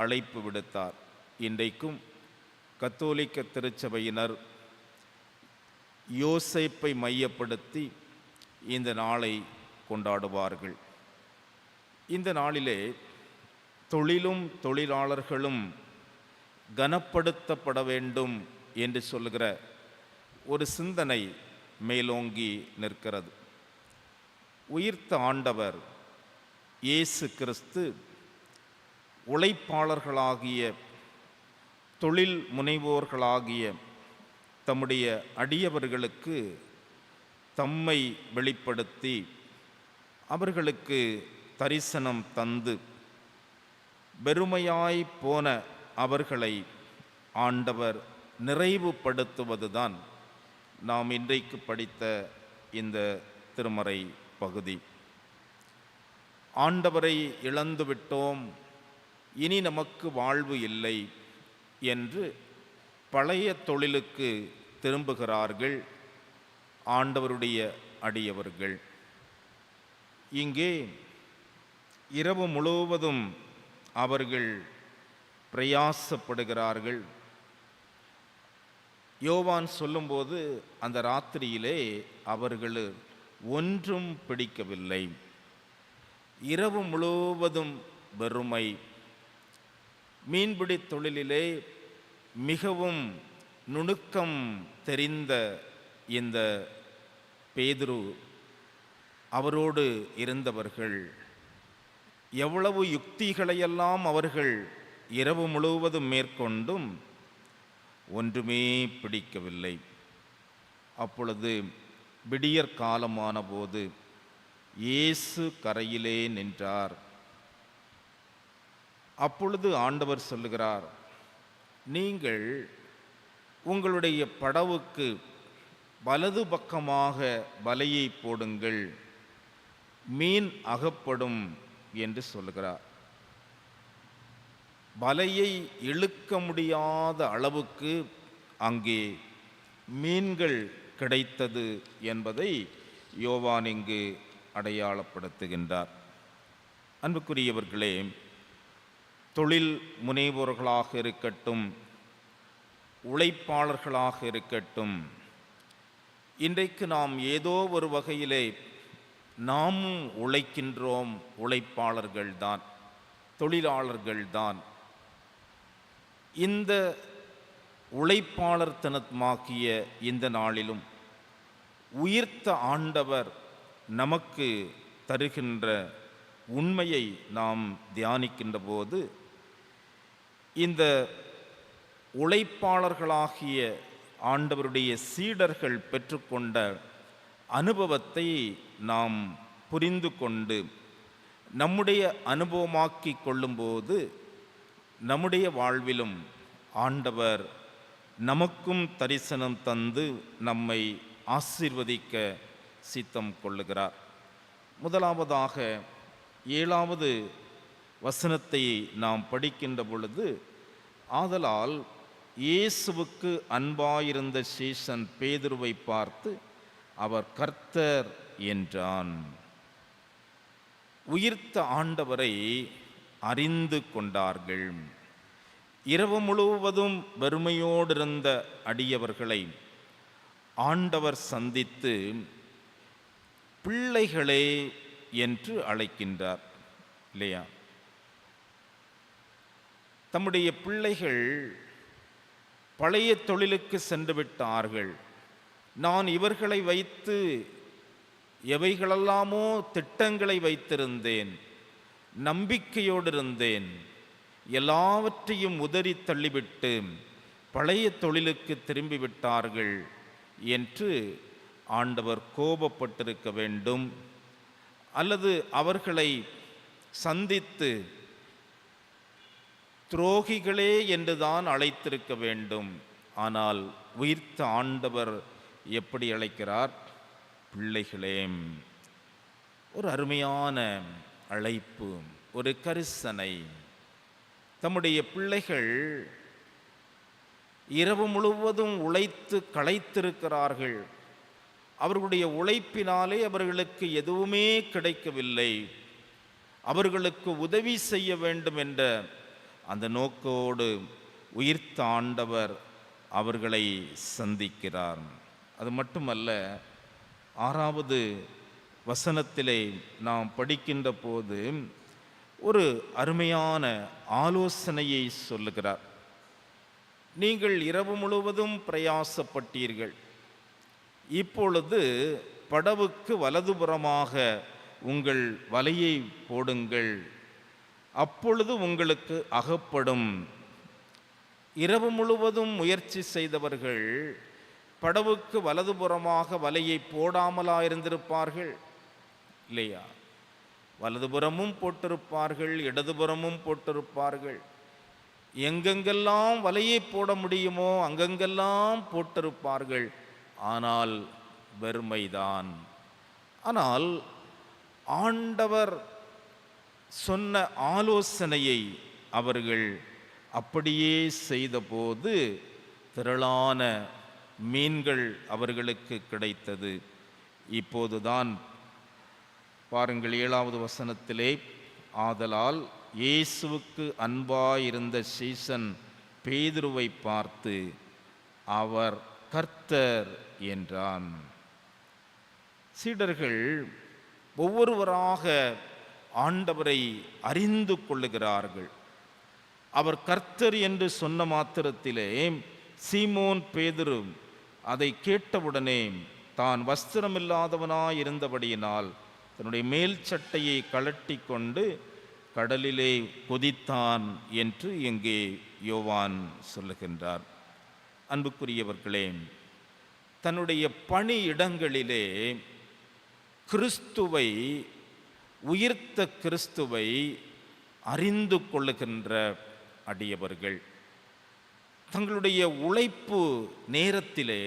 அழைப்பு விடுத்தார். இன்றைக்கும் கத்தோலிக்க திருச்சபையினர் யோசேப்பை மையப்படுத்தி இந்த நாளை கொண்டாடுவார்கள். இந்த நாளிலே தொழிலும் தொழிலாளர்களும் கனப்படுத்தப்பட வேண்டும் என்று சொல்கிற ஒரு சிந்தனை மேலோங்கி நிற்கிறது. உயிர்த்த ஆண்டவர் இயேசு கிறிஸ்து உழைப்பாளர்களாகிய தொழில் முனைவோர்களாகிய தம்முடைய அடியவர்களுக்கு தம்மை வெளிப்படுத்தி அவர்களுக்கு தரிசனம் தந்து வெறுமையாய் போன அவர்களை ஆண்டவர் நிறைவுபடுத்துவதுதான் நாம் இன்றைக்கு படித்த இந்த திருமறை பகுதி. ஆண்டவரை இழந்துவிட்டோம், இனி நமக்கு வாழ்வு இல்லை என்று பழைய தொழிலுக்கு திரும்புகிறார்கள் ஆண்டவருடைய அடியவர்கள். இங்கே இரவு முழுவதும் அவர்கள் பிரயாசப்படுகிறார்கள். யோவான் சொல்லும்போது அந்த ராத்திரியிலே அவர்கள் ஒன்றும் பிடிக்கவில்லை. இரவு முழுவதும் வெறுமை. மீன்பிடி தொழிலிலே மிகவும் நுணுக்கம் தெரிந்த இந்த பேதுரு அவரோடு இருந்தவர்கள் எவ்வளவு யுக்திகளையெல்லாம் அவர்கள் இரவு முழுவதும் மேற்கொண்டும் ஒன்றுமே பிடிக்கவில்லை. அப்பொழுது விடியற் காலமான போது இயேசு கரையிலே நின்றார். அப்பொழுது ஆண்டவர் சொல்லுகிறார், நீங்கள் உங்களுடைய படவுக்கு வலது பக்கமாக வலையை போடுங்கள், மீன் அகப்படும் என்று சொல்லுகிறார். வலையை இழுக்க முடியாத அளவுக்கு அங்கே மீன்கள் கிடைத்தது என்பதை யோவான் இங்கு அடையாளப்படுத்துகின்றார். அன்புக்குரியவர்களே, தொழில் முனைவோர்களாக இருக்கட்டும், உழைப்பாளர்களாக இருக்கட்டும், இன்றைக்கு நாம் ஏதோ ஒரு வகையிலே நாமும் உழைக்கின்றோம். உழைப்பாளர்கள்தான், தொழிலாளர்கள்தான். இந்த உழைப்பாளர் தினமாகிய இந்த நாளிலும் உயிர்த்த ஆண்டவர் நமக்கு தருகின்ற உண்மையை நாம் தியானிக்கின்ற போது இந்த உழைப்பாளர்களாகிய ஆண்டவருடைய சீடர்கள் பெற்றுக்கொண்ட அனுபவத்தை நாம் புரிந்து கொண்டு நம்முடைய அனுபவமாக்கி கொள்ளும்போது நம்முடைய வாழ்விலும் ஆண்டவர் நமக்கும் தரிசனம் தந்து நம்மை ஆசீர்வதிக்க சித்தம் கொள்ளுகிறார். முதலாவதாக 7வது வசனத்தை நாம் படிக்கின்ற பொழுது, ஆதலால் இயேசுவுக்கு அன்பாயிருந்த சீஷன் பேதுருவை பார்த்து அவர் கர்த்தர் என்றான். உயிர்த்த ஆண்டவரை அறிந்து கொண்டார்கள். இரவு முழுவதும் வறுமையோடிருந்த அடியவர்களை ஆண்டவர் சந்தித்து பிள்ளைகளே என்று அழைக்கின்றார் இல்லையா? தம்முடைய பிள்ளைகள் பழைய தொழிலுக்கு சென்று விட்டார்கள். நான் இவர்களை வைத்து எவைகளெல்லாமோ திட்டங்களை வைத்திருந்தேன், நம்பிக்கையோடு இருந்தேன், எல்லாவற்றையும் உதறி தள்ளிவிட்டு பழைய தொழிலுக்கு திரும்பிவிட்டார்கள் என்று ஆண்டவர் கோபப்பட்டிருக்க வேண்டும். அல்லது அவர்களை சந்தித்து துரோகிகளே என்றுதான் அழைத்திருக்க வேண்டும். ஆனால் உயிர்த்த ஆண்டவர் எப்படி அழைக்கிறார்? பிள்ளைகளே. ஒரு அருமையான அழைப்பு, ஒரு கரிசனை. தம்முடைய பிள்ளைகள் இரவு முழுவதும் உழைத்து களைத்திருக்கிறார்கள். அவர்களுடைய உழைப்பினாலே அவர்களுக்கு எதுவுமே கிடைக்கவில்லை. அவர்களுக்கு உதவி செய்ய வேண்டும் என்ற அந்த நோக்கோடு உயிர்த்த ஆண்டவர் அவர்களை சந்திக்கிறார். அது மட்டுமல்ல, 6வது வசனத்திலே நாம் படிக்கின்ற போது ஒரு அருமையான ஆலோசனையை சொல்லுகிறார். நீங்கள் இரவு முழுவதும் பிரயாசப்பட்டீர்கள், இப்பொழுது படவுக்கு வலதுபுறமாக உங்கள் வலையை போடுங்கள், அப்பொழுது உங்களுக்கு அகப்படும். இரவு முழுவதும் முயற்சி செய்தவர்கள் படவுக்கு வலதுபுறமாக வலையை போடாமலா இருந்திருப்பார்கள்? இல்லையா? வலதுபுறமும் போட்டிருப்பார்கள், இடதுபுறமும் போட்டிருப்பார்கள். எங்கெங்கெல்லாம் வலையை போட முடியுமோ அங்கெங்கெல்லாம் போட்டிருப்பார்கள். ஆனால் வெறுமைதான். ஆனால் ஆண்டவர் சொன்ன ஆலோசனையை அவர்கள் அப்படியே செய்தபோது திரளான மீன்கள் அவர்களுக்கு கிடைத்தது. இப்போதுதான் பாருங்கள், 7வது வசனத்திலே, ஆதலால் இயேசுவுக்கு அன்பாயிருந்த சீசன் பேதுருவை பார்த்து அவர் கர்த்தர் என்றான். சீடர்கள் ஒவ்வொருவராக ஆண்டவரை அறிந்து கொள்ளுகிறார்கள். அவர் கர்த்தர் என்று சொன்ன மாத்திரத்திலே சீமோன் பேதுரு அதை கேட்டவுடனே தான் வஸ்திரமில்லாதவனாய் இருந்தபடியினால் தன்னுடைய மேல் சட்டையை கழட்டி கொண்டு கடலிலே குதித்தான் என்று இங்கே யோவான் சொல்லுகின்றார். அன்புக்குரியவர்களே, தன்னுடைய பணி இடங்களிலே கிறிஸ்துவை, உயிர்த்த கிறிஸ்துவை அறிந்து கொள்ளுகின்ற அடியவர்கள், தங்களுடைய உழைப்பு நேரத்திலே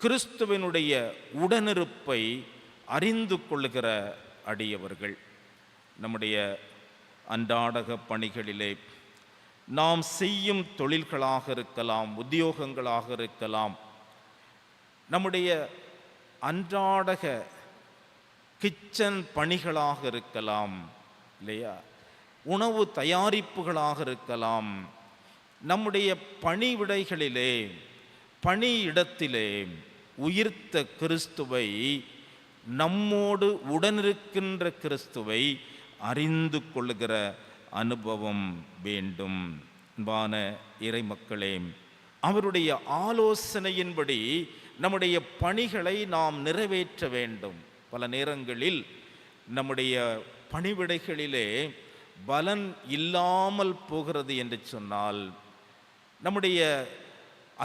கிறிஸ்துவனுடைய உடனிருப்பை அறிந்து கொள்ளுகிற அடியவர்கள். நம்முடைய அன்றாடக பணிகளிலே நாம் செய்யும் தொழில்களாக இருக்கலாம், உத்தியோகங்களாக இருக்கலாம், நம்முடைய அன்றாடக கிச்சன் பணிகளாக இருக்கலாம், இல்லையா, உணவு தயாரிப்புகளாக இருக்கலாம், நம்முடைய பணிவிடைகளிலே, பணியிடத்திலே உயிர்த்த கிறிஸ்துவை, நம்மோடு உடனிருக்கின்ற கிறிஸ்துவை அறிந்து கொள்ளுகிற அனுபவம் வேண்டும். அன்பான இறைமக்களே, அவருடைய ஆலோசனையின்படி நம்முடைய பணிகளை நாம் நிறைவேற்ற வேண்டும். பல நேரங்களில் நம்முடைய பணிவிடைகளிலே பலன் இல்லாமல் போகிறது என்று சொன்னால், நம்முடைய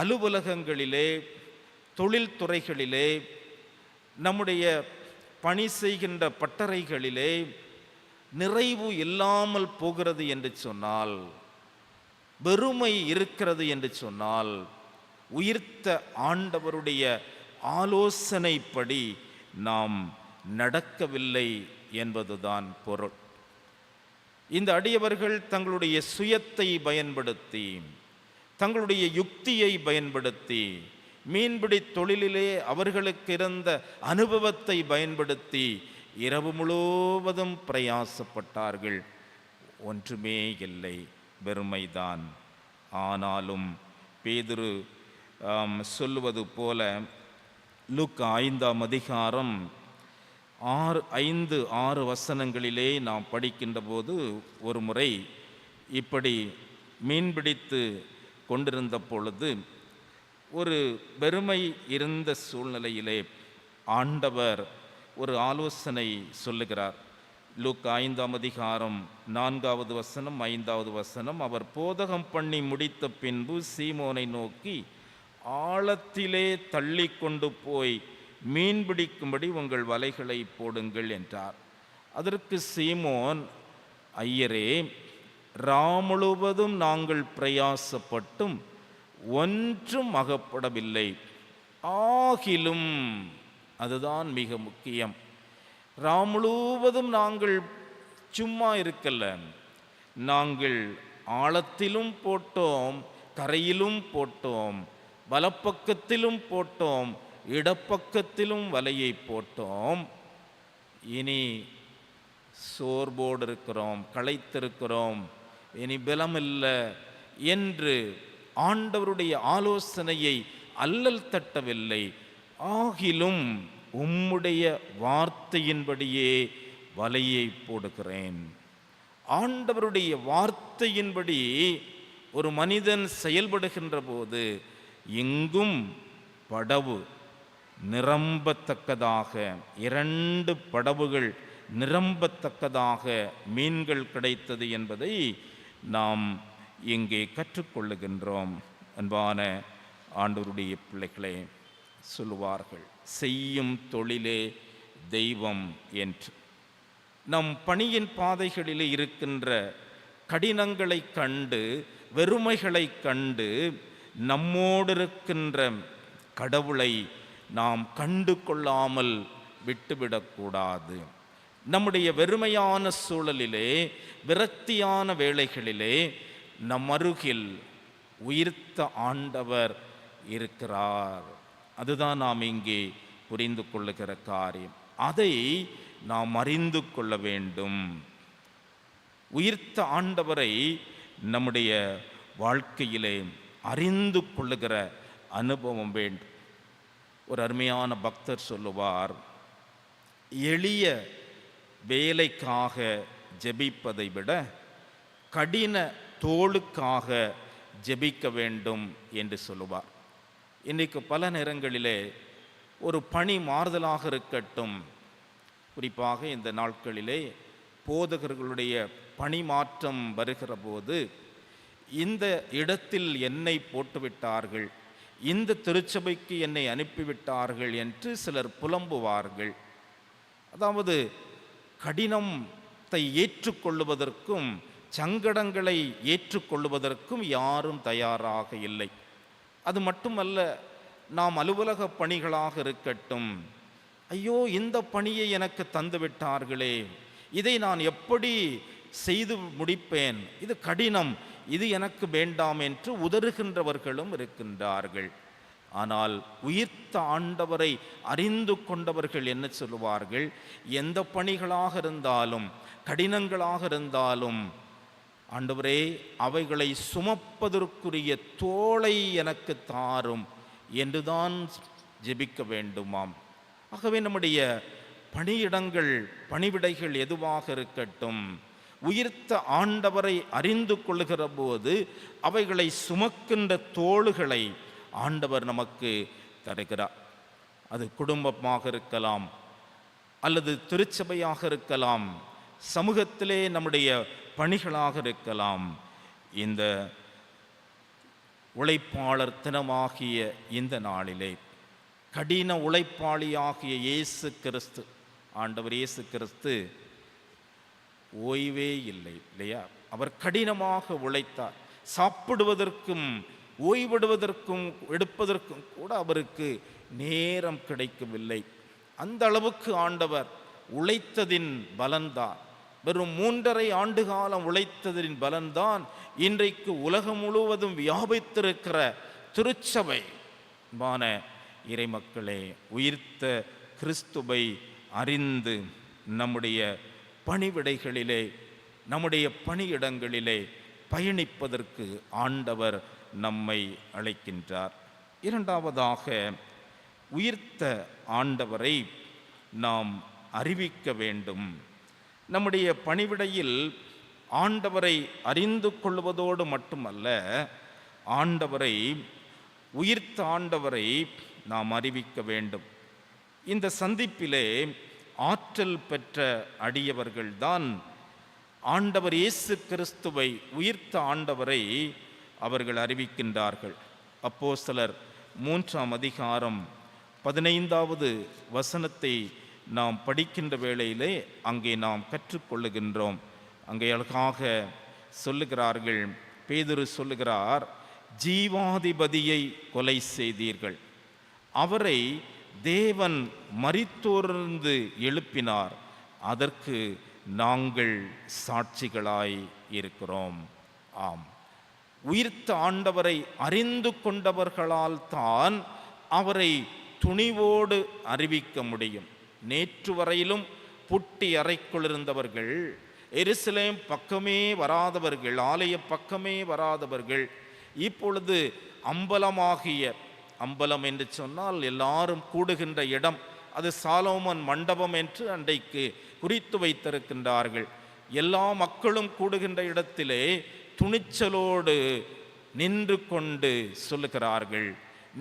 அலுவலகங்களிலே, தொழில்துறைகளிலே, நம்முடைய பணி செய்கின்ற பட்டறைகளிலே நிறைவு இல்லாமல் போகிறது என்று சொன்னால், வெறுமை இருக்கிறது என்று சொன்னால், உயிர்த்த ஆண்டவருடைய ஆலோசனைப்படி நாம் நடக்கவில்லை என்பதுதான் பொருள். இந்த அடியவர்கள் தங்களுடைய சுயத்தை பயன்படுத்தி, தங்களுடைய யுக்தியை பயன்படுத்தி, மீன்பிடி தொழிலிலே அவர்களுக்கு இருந்த அனுபவத்தை பயன்படுத்தி இரவு முழுவதும் பிரயாசப்பட்டார்கள். ஒன்றுமே இல்லை, வெறுமைதான். ஆனாலும் பேதுரு சொல்லுவது போல லூக்கா 5ஆம் அதிகாரம் 5-6 வசனங்களிலே நாம் படிக்கின்ற போது, ஒரு முறை இப்படி மீன்பிடித்து கொண்டிருந்த பொழுது ஒரு வெறுமை இருந்த சூழ்நிலையிலே ஆண்டவர் ஒரு ஆலோசனை சொல்லுகிறார். லூக்கா 5ஆம் அதிகாரம் 4வது வசனம் 5வது வசனம், அவர் போதகம் பண்ணி முடித்த பின்பு சீமோனை நோக்கி, ஆழத்திலே தள்ளி கொண்டு போய் மீன் பிடிக்கும்படி உங்கள் வலைகளை போடுங்கள் என்றார். அதற்கு சீமோன், ஐயரே, முழுவதும் நாங்கள் பிரயாசப்பட்டும் ஒன்றும் அகப்படவில்லை. ஆகிலும், அதுதான் மிக முக்கியம், முழுவதும் நாங்கள் சும்மா இருக்கல்ல, நாங்கள் ஆழத்திலும் போட்டோம், கரையிலும் போட்டோம், வலப்பக்கத்திலும் போட்டோம், இடப்பக்கத்திலும் வலையை போட்டோம். இனி சோர்வோடு இருக்கிறோம், களைத்திருக்கிறோம், இனி பலமில்லை என்று ஆண்டவருடைய ஆலோசனையை அல்லல் தட்டவில்லை. ஆகிலும் உம்முடைய வார்த்தையின்படியே வலையை போடுகிறேன். ஆண்டவருடைய வார்த்தையின்படி ஒரு மனிதன் செயல்படுகின்ற போது எங்கும் படவு நிரம்பத்தக்கதாக, 2 படவுகள் நிரம்பத்தக்கதாக மீன்கள் கிடைத்தது என்பதை நாம் இங்கே கற்றுக்கொள்ளுகின்றோம். அன்பான ஆண்டவருடைய பிள்ளைகளே, சொல்லுவார்கள், செய்யும் தொழிலே தெய்வம் என்று. நம் பணியின் பாதைகளிலே இருக்கின்ற கடினங்களை கண்டு, வெறுமைகளை கண்டு, நம்மோடு இருக்கின்ற கடவுளை நாம் கண்டு கொள்ளாமல் விட்டுவிடக்கூடாது. நம்முடைய வெறுமையான சூழலிலே, விரக்தியான வேளைகளிலே நம் அருகில் உயிர்த்த ஆண்டவர் இருக்கிறார். அதுதான் நாம் இங்கே புரிந்து கொள்ளுகிற காரியம். அதை நாம் அறிந்து கொள்ள வேண்டும். உயிர்த்த ஆண்டவரை நம்முடைய வாழ்க்கையிலே அறிந்து கொள்ளுகிற அனுபவம் வேண்டும். ஒரு அருமையான பக்தர் சொல்லுவார், எளிய வேலைக்காக ஜெபிப்பதை விட கடின தோளுக்காக ஜெபிக்க வேண்டும் என்று சொல்லுவார். இன்றைக்கு பல நேரங்களிலே ஒரு பணி மாறுதலாக இருக்கட்டும், குறிப்பாக இந்த நாட்களிலே போதகர்களுடைய பணி மாற்றம் வருகிற போது, இந்த இடத்தில் என்னை போட்டுவிட்டார்கள், இந்த திருச்சபைக்கு என்னை அனுப்பிவிட்டார்கள் என்று சிலர் புலம்புவார்கள். அதாவது கடினத்தை ஏற்றுக்கொள்வதற்கும் சங்கடங்களை ஏற்றுக்கொள்வதற்கும் யாரும் தயாராக இல்லை. அது மட்டுமல்ல, நாம் அலுவலக பணிகளாக இருக்கட்டும், ஐயோ இந்த பணியை எனக்கு தந்து விட்டார்களே, இதை நான் எப்படி செய்து முடிப்பேன், இது கடினம், இது எனக்கு வேண்டாம் என்று உதறுகின்றவர்களும் இருக்கின்றார்கள். ஆனால் உயிர்த்த ஆண்டவரை அறிந்து கொண்டவர்கள் என்ன சொல்லுவார்கள், எந்த பணிகளாக இருந்தாலும் கடினங்களாக இருந்தாலும், ஆண்டவரே அவைகளை சுமப்பதற்குரிய தோளை எனக்கு தாரும் என்றுதான் ஜெபிக்க வேண்டுமாம். ஆகவே நம்முடைய பணியிடங்கள், பணிவிடைகள் எதுவாக இருக்கட்டும், உயிர்த்த ஆண்டவரை அறிந்து கொள்ளுகிற போது அவைகளை சுமக்கின்ற தோள்களை ஆண்டவர் நமக்கு தருகிறார். அது குடும்பமாக இருக்கலாம், அல்லது திருச்சபையாக இருக்கலாம், சமூகத்திலே நம்முடைய பணிகளாக இருக்கலாம். இந்த உழைப்பாளர் தினமாகிய இந்த நாளிலே கடின உழைப்பாளியாகிய இயேசு கிறிஸ்து, ஆண்டவர் இயேசு கிறிஸ்து ஓய்வே இல்லை இல்லையா? அவர் கடினமாக உழைத்தார். சாப்பிடுவதற்கும் ஓய்வெடுவதற்கும் எடுப்பதற்கும் கூட அவருக்கு நேரம் கிடைக்கவில்லை. அந்த அளவுக்கு ஆண்டவர் உழைத்ததின் பலன்தான், வெறும் 3.5 ஆண்டு காலம் உழைத்ததின் பலன்தான் இன்றைக்கு உலகம் முழுவதும் வியாபித்திருக்கிற திருச்சபை. மான இறைமக்களே, உயிர்த்த கிறிஸ்துவை அறிந்து நம்முடைய பணிவிடைகளிலே, நம்முடைய பணியிடங்களிலே பயணிப்பதற்கு ஆண்டவர் நம்மை அழைக்கின்றார். இரண்டாவதாக, உயிர்த்த ஆண்டவரை நாம் அறிவிக்க வேண்டும். நம்முடைய பணிவிடையில் ஆண்டவரை அறிந்து கொள்வதோடு மட்டுமல்ல, ஆண்டவரை, உயிர்த்த ஆண்டவரை நாம் அறிவிக்க வேண்டும். இந்த சந்திப்பிலே ஆற்றல் பெற்ற அடியவர்கள்தான் ஆண்டவர் இயேசு கிறிஸ்துவை, உயிர்த்த ஆண்டவரை அவர்கள் அறிவிக்கின்றார்கள். அப்போஸ்தலர் 3ஆம் அதிகாரம் 15வது வசனத்தை நாம் படிக்கின்ற வேளையிலே அங்கே நாம் கற்றுக்கொள்ளுகின்றோம். அங்கே அழகாக சொல்லுகிறார்கள், பேதுரு சொல்லுகிறார், ஜீவாதிபதியை கொலை செய்தீர்கள், அவரை தேவன் மரித்தோரிலிருந்து எழுப்பினார், அதற்கு நாங்கள் சாட்சிகளாய் இருக்கிறோம். ஆம், உயிர்த்த ஆண்டவரை அறிந்து கொண்டவர்களால் தான் அவரை துணிவோடு அறிவிக்க முடியும். நேற்று வரையிலும் புட்டி அறைக்குள் இருந்தவர்கள், எருசலேம் பக்கமே வராதவர்கள், ஆலய பக்கமே வராதவர்கள், இப்பொழுது அம்பலமாகிய, அம்பலம் என்று சொன்னால் எல்லாரும் கூடுகின்ற இடம், அது சாலோமன் மண்டபம் என்று அன்றைக்கு குறித்து வைத்திருக்கின்றார்கள். எல்லா மக்களும் கூடுகின்ற இடத்திலே துணிச்சலோடு நின்று கொண்டு சொல்லுகிறார்கள்,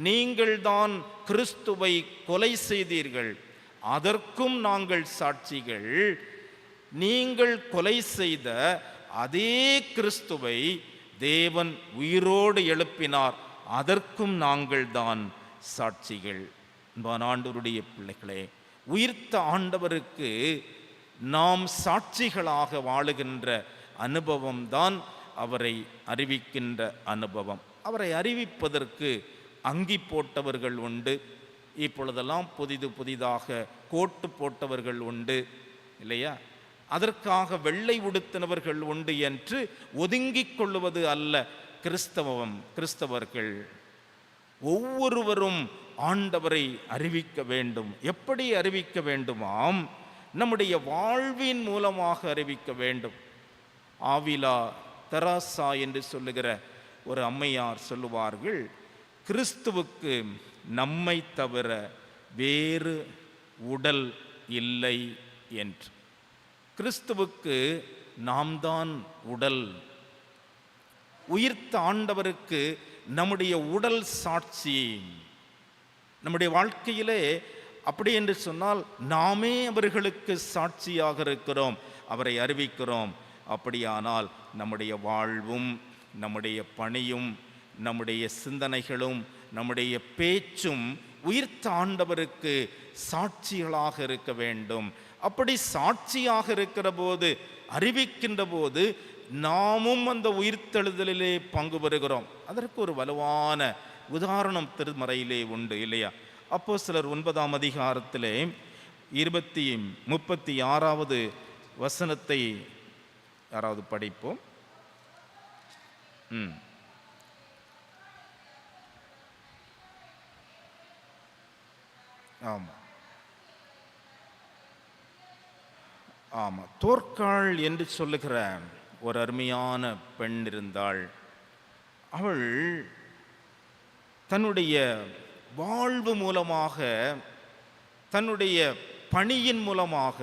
நீங்கள்தான் கிறிஸ்துவை கொலை செய்தீர்கள், அதற்கும் நாங்கள் சாட்சிகள். நீங்கள் கொலை செய்த அதே கிறிஸ்துவை தேவன் உயிரோடு எழுப்பினார், அதற்கும் நாங்கள் தான் சாட்சிகள். அன்பான ஆண்டவருடைய பிள்ளைகளே, உயிர்த்த ஆண்டவருக்கு நாம் சாட்சிகளாக வாழுகின்ற அனுபவம்தான் அவரை அறிவிக்கின்ற அனுபவம். அவரை அறிவிப்பதற்கு அங்கி போட்டவர்கள் உண்டு, இப்பொழுதெல்லாம் புதிதாக கோட்டு போட்டவர்கள் உண்டு இல்லையா? அதற்காக வெள்ளை உடுத்தினவர்கள் உண்டு என்று ஒதுங்கிக் கொள்ளுவது அல்ல கிறிஸ்தவர்கள். ஒவ்வொருவரும் ஆண்டவரை அறிவிக்க வேண்டும். எப்படி அறிவிக்க வேண்டுமாம்? நம்முடைய வாழ்வின் மூலமாக அறிவிக்க வேண்டும். ஆவிலா தெராசா என்று சொல்லுகிற ஒரு அம்மையார் சொல்லுவார்கள், கிறிஸ்துவுக்கு நம்மை தவிர வேறு உடல் இல்லை என்று. கிறிஸ்துவுக்கு நாம் தான் உடல். உயிர்த்த ஆண்டவருக்கு நம்முடைய உடல் சாட்சி. நம்முடைய வாழ்க்கையிலே அப்படி என்று சொன்னால் நாமே அவர்களுக்கு சாட்சியாக இருக்கிறோம், அவரை அறிவிக்கிறோம். அப்படியானால் நம்முடைய வாழ்வும், நம்முடைய பணியும், நம்முடைய சிந்தனைகளும், நம்முடைய பேச்சும் உயிர்த்த ஆண்டவருக்கு சாட்சிகளாக இருக்க வேண்டும். அப்படி சாட்சியாக இருக்கிற போது, அறிவிக்கின்ற போது, நாமும் அந்த உயிர்த்தெழுதலிலே பங்கு பெறுகிறோம். அதற்கு ஒரு வலுவான உதாரணம் திருமறையிலே உண்டு இல்லையா? அப்போஸ்தலர் 9ஆம் அதிகாரத்திலே 36வது வசனத்தை யாராவது படிப்போம். ஆமாம், தோர்க்காள் என்று சொல்லுகிற ஒரு அருமையான பெண் இருந்தாள். அவள் தன்னுடைய வாழ்வு மூலமாக, தன்னுடைய பணியின் மூலமாக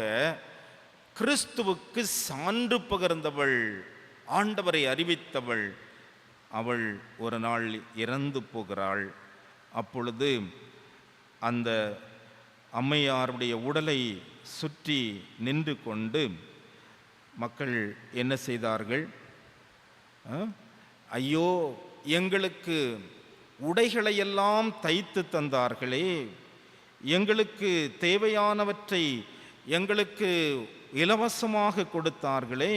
கிறிஸ்துவுக்கு சான்று பகர்ந்தவள், ஆண்டவரை அறிவித்தவள். அவள் ஒரு நாள் இறந்து போகிறாள். அப்பொழுது அந்த அம்மையாருடைய உடலை சுற்றி நின்று கொண்டு மக்கள் என்ன செய்தார்கள்? ஐயோ, எங்களுக்கு உடைகளையெல்லாம் தைத்து தந்தார்களே, எங்களுக்கு தேவையானவற்றை எங்களுக்கு இலவசமாக கொடுத்தார்களே,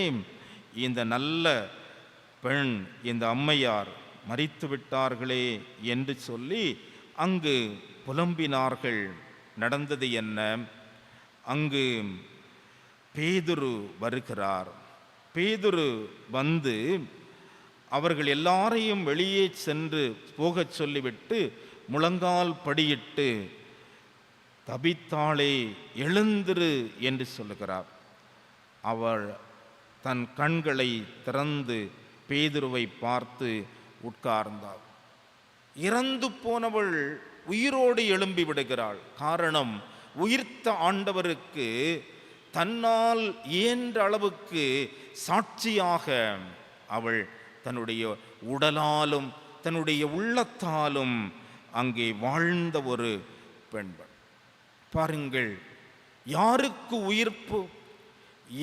இந்த நல்ல பெண், இந்த அம்மையார் மரித்து விட்டார்களே என்று சொல்லி அங்கு புலம்பினார்கள். நடந்தது என்ன? அங்கு பேதுரு வருகிறார். பேதுரு வந்து அவர்கள் எல்லாரையும் வெளியே சென்று போகச் சொல்லிவிட்டு முழங்கால் படியிட்டு, தபித்தாளே எழுந்திரு என்று சொல்லுகிறார். அவள் தன் கண்களை திறந்து பேதுருவை பார்த்து உட்கார்ந்தாள். இறந்து போனவள் உயிரோடு எழும்பி விடுகிறாள். காரணம், உயிர்த்த ஆண்டவருக்கு தன்னால் இயன்ற அளவுக்கு சாட்சியாக அவள் தன்னுடைய உடலாலும் தன்னுடைய உள்ளத்தாலும் அங்கே வாழ்ந்த ஒரு பெண்பன். பாருங்கள், யாருக்கு உயிர்ப்பு,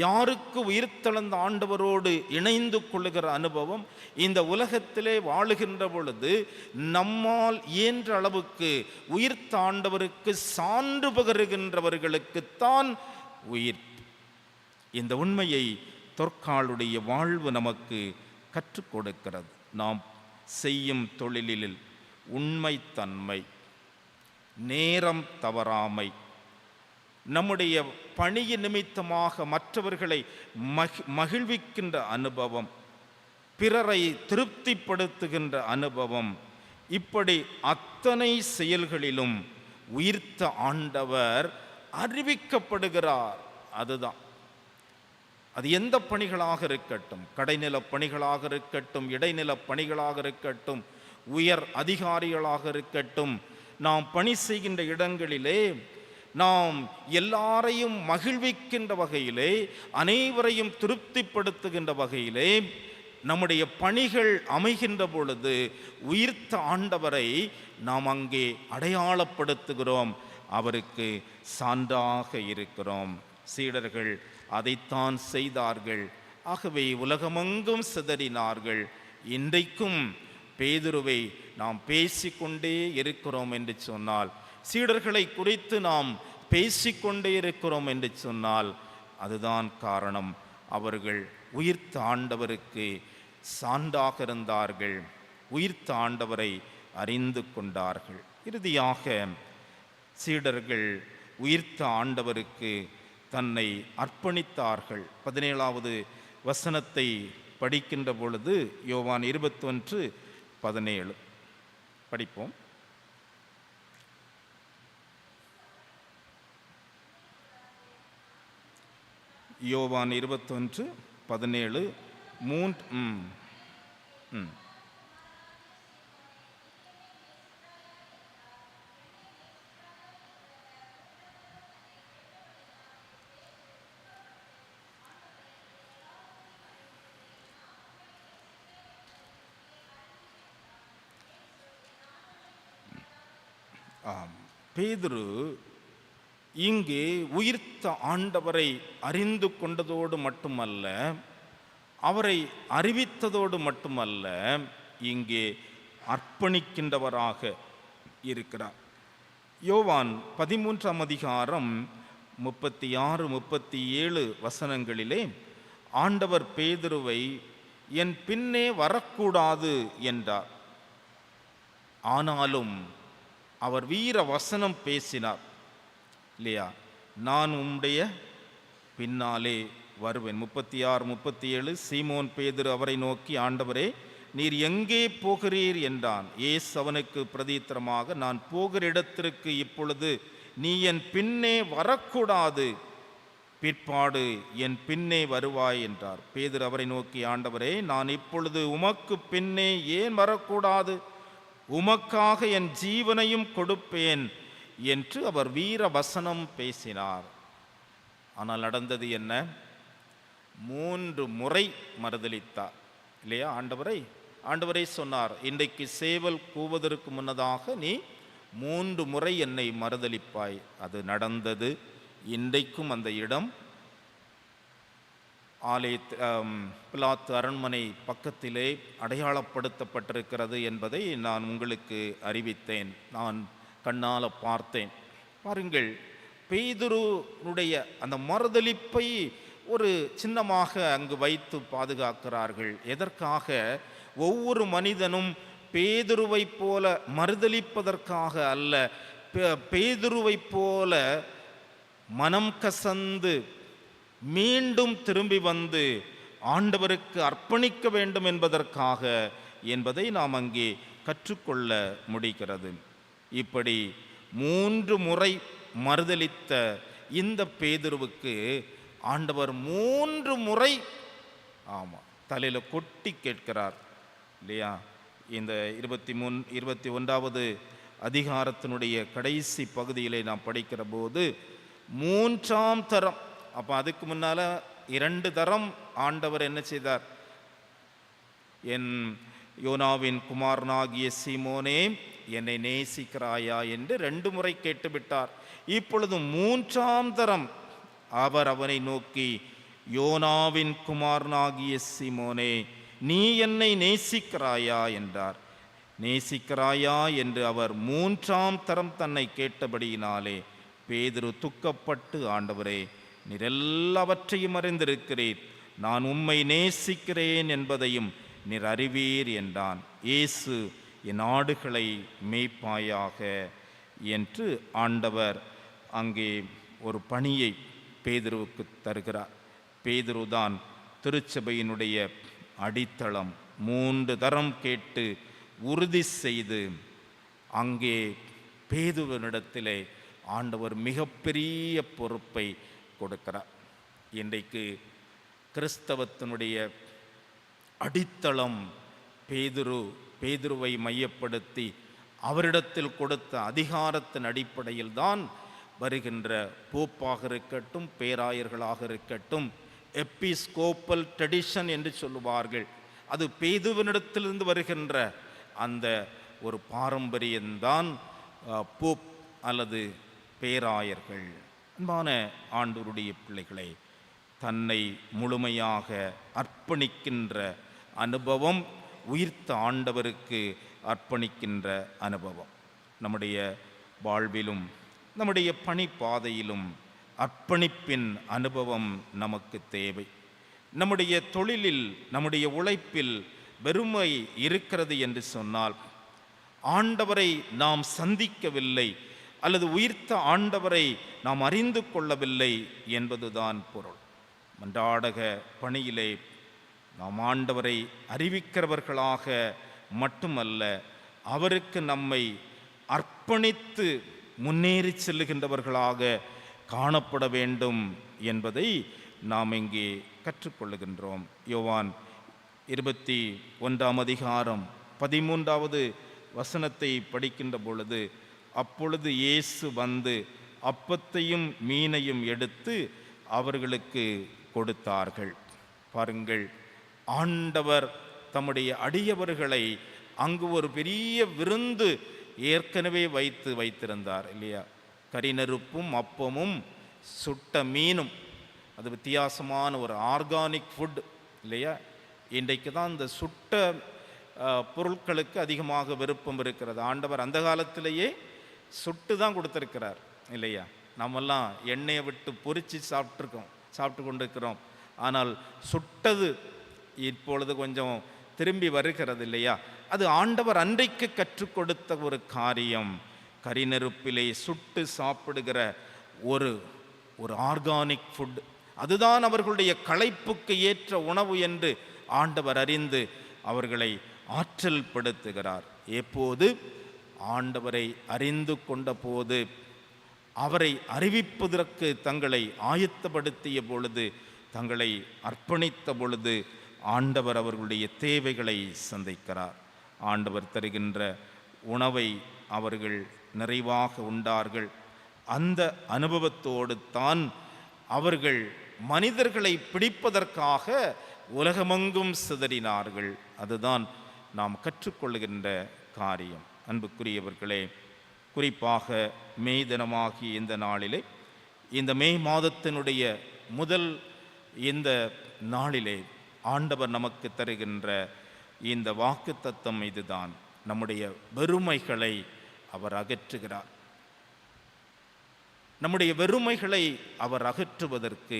யாருக்கு உயிர்த்தெழுந்த ஆண்டவரோடு இணைந்து கொள்ளுகிற அனுபவம் இந்த உலகத்திலே வாழுகின்ற பொழுது நம்மால் இயன்ற அளவுக்கு உயிர்த்த ஆண்டவருக்கு சான்று பகருகின்றவர்களுக்குத்தான் உயிர். இந்த உண்மையை தொற்காளுடைய வாழ்வு நமக்கு கற்றுக் கொடுக்கிறது. நாம் செய்யும் தொழிலில் உண்மைத்தன்மை, நேரம் தவறாமை, நம்முடைய பணிய நிமித்தமாக மற்றவர்களை மகிழ்விக்கின்ற அனுபவம், பிறரை திருப்திப்படுத்துகின்ற அனுபவம், இப்படி அத்தனை செயல்களிலும் உயிர்த்த ஆண்டவர் அறிவிக்கப்படுகிறார். அதுதான், அது எந்த பணிகளாக இருக்கட்டும், கடைநில பணிகளாக இருக்கட்டும், இடைநில பணிகளாக இருக்கட்டும், உயர் அதிகாரிகளாக இருக்கட்டும், நாம் பணி செய்கின்ற இடங்களிலே நாம் எல்லாரையும் மகிழ்விக்கின்ற வகையிலே, அனைவரையும் திருப்திப்படுத்துகின்ற வகையிலே நம்முடைய பணிகள் அமைகின்ற பொழுது உயிர்த்த ஆண்டவரை நாம் அங்கே அடையாளப்படுத்துகிறோம், அவருக்கு சான்றாக இருக்கிறோம். சீடர்கள் அதைத்தான் செய்தார்கள். ஆகவே உலகமெங்கும் சிதறினார்கள். இன்றைக்கும் பேதுருவை நாம் பேசிக்கொண்டே இருக்கிறோம் என்று சொன்னால் சீடர்களை குறித்து நாம் பேசிக்கொண்டே இருக்கிறோம் என்று சொன்னால் அதுதான் காரணம். அவர்கள் உயிர்த்த ஆண்டவருக்கு சான்றாக இருந்தார்கள், உயிர்த்த ஆண்டவரை அறிந்து கொண்டார்கள். இறுதியாக சீடர்கள் உயிர்த்த ஆண்டவருக்கு தன்னை அர்ப்பணித்தார்கள். 17வது வசனத்தை படிக்கின்ற பொழுது யோவான் 21:17 படிப்போம். யோவான் 21:17 பேதுரு இங்கே உயிர்த்த ஆண்டவரை அறிந்து கொண்டதோடு மட்டுமல்ல, அவரை அறிவித்ததோடு மட்டுமல்ல, இங்கே அர்ப்பணிக்கின்றவராக இருக்கிறார். யோவான் 13ஆம் அதிகாரம் 36-37 வசனங்களிலே ஆண்டவர் பேதுருவை என் பின்னே வரக்கூடாது என்றார். ஆனாலும் அவர் வீர வசனம் பேசினார் இல்லையா? நான் உம்முடைய பின்னாலே வருவேன். 36-37 சீமோன் பேதுரு அவரை நோக்கி, ஆண்டவரே, நீர் எங்கே போகிறீர் என்றான். இயேசு அவனுக்கு பிரதித்திரமாக, நான் போகிற இடத்திற்கு இப்பொழுது நீ என் பின்னே வரக்கூடாது, பிற்பாடு என் பின்னே வருவாய் என்றார். பேதுரு அவரை நோக்கி, ஆண்டவரே, நான் இப்பொழுது உமக்கு பின்னே ஏன் வரக்கூடாது? உமக்காக என் ஜீவனையும் கொடுப்பேன் என்று அவர் வீர வசனம் பேசினார். ஆனால் நடந்தது என்ன? 3 முறை மறுதலித்தார் இல்லையா? ஆண்டவரை சொன்னார், இன்றைக்கு சேவல் கூவதற்கு முன்னதாக நீ 3 முறை என்னை மறுதலிப்பாய். அது நடந்தது. இன்றைக்கும் அந்த இடம் பிலாத்து அரண்மனை பக்கத்திலே அடையாளப்படுத்தப்பட்டிருக்கிறது என்பதை நான் உங்களுக்கு அறிவித்தேன். நான் கண்ணால் பார்த்தேன். பாருங்கள், பேதுருனுடைய அந்த மறுதலிப்பை ஒரு சின்னமாக அங்கு வைத்து பாதுகாக்கிறார்கள். எதற்காக? ஒவ்வொரு மனிதனும் பேதுருவை போல மறுதலிப்பதற்காக அல்ல, பேதுருவை போல மனம் கசந்து மீண்டும் திரும்பி வந்து ஆண்டவருக்கு அர்ப்பணிக்க வேண்டும் என்பதற்காக என்பதை நாம் அங்கே கற்றுக்கொள்ள முடிகிறது. இப்படி 3 முறை மறுதலித்த இந்த பேதுருவுக்கு ஆண்டவர் 3 முறை தலையில் கொட்டி கேட்கிறார் இல்லையா? இந்த 21வது அதிகாரத்தினுடைய கடைசி பகுதியிலே நாம் படிக்கிற போது 3ஆம் தரம், அப்போ அதுக்கு முன்னால் 2 தரம் ஆண்டவர் என்ன செய்தார்? என் யோனாவின் குமாரனாகிய சீமோனே, என்னை நேசிக்கிறாயா என்று 2 முறை கேட்டுவிட்டார். இப்பொழுது 3ஆம் தரம் அவர் அவனை நோக்கி, யோனாவின் குமாரனாகிய சீமோனே, நீ என்னை நேசிக்கிறாயா என்றார். நேசிக்கிறாயா என்று அவர் 3ஆம் தரம் தன்னை கேட்டபடியினாலே பேதுரு துக்கப்பட்டு, ஆண்டவரே, நீர் எல்லாவற்றையும் அறிந்திருக்கிறீர், நான் உம்மை நேசிக்கிறேன் என்பதையும் நீர் அறிவீர் என்றான். இயேசு, என் ஆடுகளை மேய்ப்பாயாக என்று ஆண்டவர் அங்கே ஒரு பணியை பேதுருவுக்கு தருகிறார். பேதுருதான் திருச்சபையினுடைய அடித்தளம். 3 தரம் கேட்டு உறுதி செய்து அங்கே பேதுருவினிடத்திலே ஆண்டவர் மிகப்பெரிய பொறுப்பை கொடுக்கிறார். இன்றைக்கு கிறிஸ்தவத்தினுடைய அடித்தளம் பேதுருவை மையப்படுத்தி அவரிடத்தில் கொடுத்த அதிகாரத்தின் அடிப்படையில் தான் வருகின்ற போப்பாக இருக்கட்டும், பேராயர்களாக இருக்கட்டும், எப்பிஸ்கோப்பல் ட்ரெடிஷன் என்று சொல்லுவார்கள். அது பேதுருவினிடத்திலிருந்து வருகின்ற அந்த ஒரு பாரம்பரியம்தான் போப் அல்லது பேராயர்கள். அன்பான ஆண்டவருடைய பிள்ளைகளை, தன்னை முழுமையாக அர்ப்பணிக்கின்ற அனுபவம், உயிர்த்த ஆண்டவருக்கு அர்ப்பணிக்கின்ற அனுபவம். நம்முடைய வாழ்விலும் நம்முடைய பணி பாதையிலும் அர்ப்பணிப்பின் அனுபவம் நமக்கு தேவை. நம்முடைய தொழிலில், நம்முடைய உழைப்பில் வெறுமை இருக்கிறது என்று சொன்னால், ஆண்டவரை நாம் சந்திக்கவில்லை அல்லது உயிர்த்த ஆண்டவரை நாம் அறிந்து கொள்ளவில்லை என்பதுதான் பொருள். மன்றாடக பணியிலே நாம் ஆண்டவரை அறிவிக்கிறவர்களாக மட்டுமல்ல, அவருக்கு நம்மை அர்ப்பணித்து முன்னேறி செல்லுகின்றவர்களாக காணப்பட வேண்டும் என்பதை நாம் இங்கே கற்றுக்கொள்ளுகின்றோம். யோவான் 21 அதிகாரம் 13வது வசனத்தை படிக்கின்ற பொழுது, அப்பொழுது இயேசு வந்து அப்பத்தையும் மீனையும் எடுத்து அவர்களுக்கு கொடுத்தார்கள். பாருங்கள், ஆண்டவர் தம்முடைய அடியவர்களை அங்கு ஒரு பெரிய விருந்து ஏற்கனவே வைத்திருந்தார் இல்லையா? கரிநெருப்பும் அப்பமும் சுட்ட மீனும், அது வித்தியாசமான ஒரு ஆர்கானிக் ஃபுட் இல்லையா? இன்றைக்கு தான் இந்த சுட்ட பொருட்களுக்கு அதிகமாக விருப்பம் இருக்கிறது. ஆண்டவர் அந்த காலத்திலேயே சுட்டு தான் கொடுத்துருக்கிறார் இல்லையா? நம்மெல்லாம் எண்ணெயை விட்டு பொரித்து சாப்பிட்டு கொண்டிருக்கிறோம். ஆனால் சுட்டது இப்பொழுது கொஞ்சம் திரும்பி வருகிறது இல்லையா? அது ஆண்டவர் அன்றைக்கு கற்றுக் கொடுத்த ஒரு காரியம். கரிநெருப்பிலே சுட்டு சாப்பிடுகிற ஒரு ஆர்கானிக் ஃபுட், அதுதான் அவர்களுடைய களைப்புக்கு ஏற்ற உணவு என்று ஆண்டவர் அறிந்து அவர்களை ஆற்றல் படுத்துகிறார். எப்போது ஆண்டவரை அறிந்து கொண்ட போது, அவரை அறிவிப்பதற்கு தங்களை ஆயத்தப்படுத்திய பொழுது, தங்களை அர்ப்பணித்த பொழுது ஆண்டவர் அவர்களுடைய தேவைகளை சந்திக்கிறார். ஆண்டவர் தருகின்ற உணவை அவர்கள் நிறைவாக உண்டார்கள். அந்த அனுபவத்தோடு தான் அவர்கள் மனிதர்களை பிடிப்பதற்காக உலகமெங்கும் சிதறினார்கள். அதுதான் நாம் கற்றுக்கொள்கின்ற காரியம். அன்புக்குரியவர்களே, குறிப்பாக மே தினமாகிய இந்த நாளிலே, இந்த மே மாதத்தினுடைய முதல் இந்த நாளிலே ஆண்டவர் நமக்கு தருகின்ற இந்த வாக்குத்தத்தம் இதுதான். நம்முடைய வெறுமைகளை அவர் அகற்றுகிறார். நம்முடைய வெறுமைகளை அவர் அகற்றுவதற்கு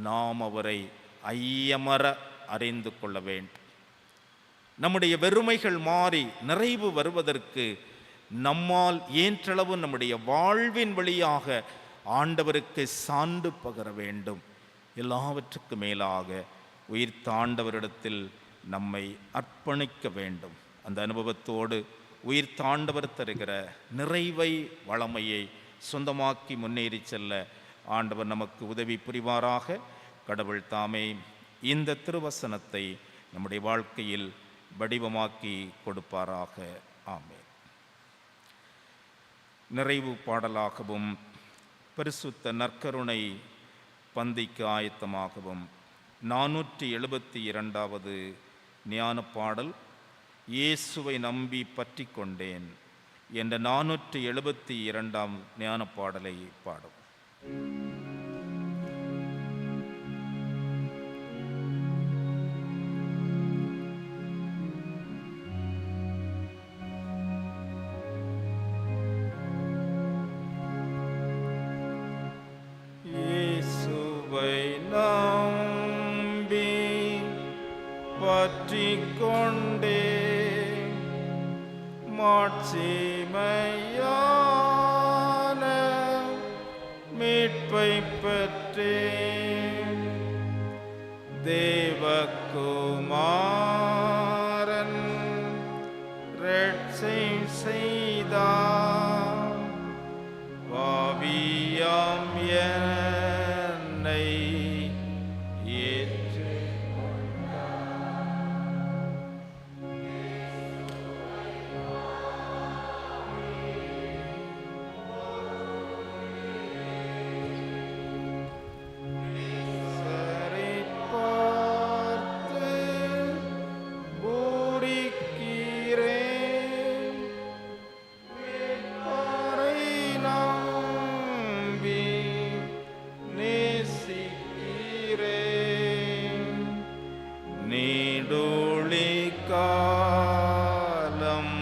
நாம் அவரை ஐயமற அறிந்து கொள்ள வேண்டும். நம்முடைய வெறுமைகள் மாறி நிறைவு வருவதற்கு நம்மால் இயன்றளவு நம்முடைய வாழ்வின் வழியாக ஆண்டவருக்கு சான்று பகர வேண்டும். எல்லாவற்றுக்கும் மேலாக உயிர்த்த ஆண்டவரிடத்தில் நம்மை அர்ப்பணிக்க வேண்டும். அந்த அனுபவத்தோடு உயிர்த்த ஆண்டவர் தருகிற நிறைவை, வளமையை சொந்தமாக்கி முன்னேறி செல்ல ஆண்டவர் நமக்கு உதவி புரிவாராக. கடவுள் தாமே இந்த திருவசனத்தை நம்முடைய வாழ்க்கையில் வடிவமாக்கி கொடுப்பாராக. ஆமென். நிறைவு பாடலாகவும் பரிசுத்த நற்கருணை பந்திக்கு ஆயத்தமாகவும் 472வது ஞான பாடல், இயேசுவை நம்பி பற்றி கொண்டேன் என்ற 472ஆம் ஞான பாடலை பாடும். கொண்டே மாட்சிமையான மீட்பை பெற்றேன். தேவகுமாரன் ரட்சை செய்தார். பாவியாம் என்னை காலம்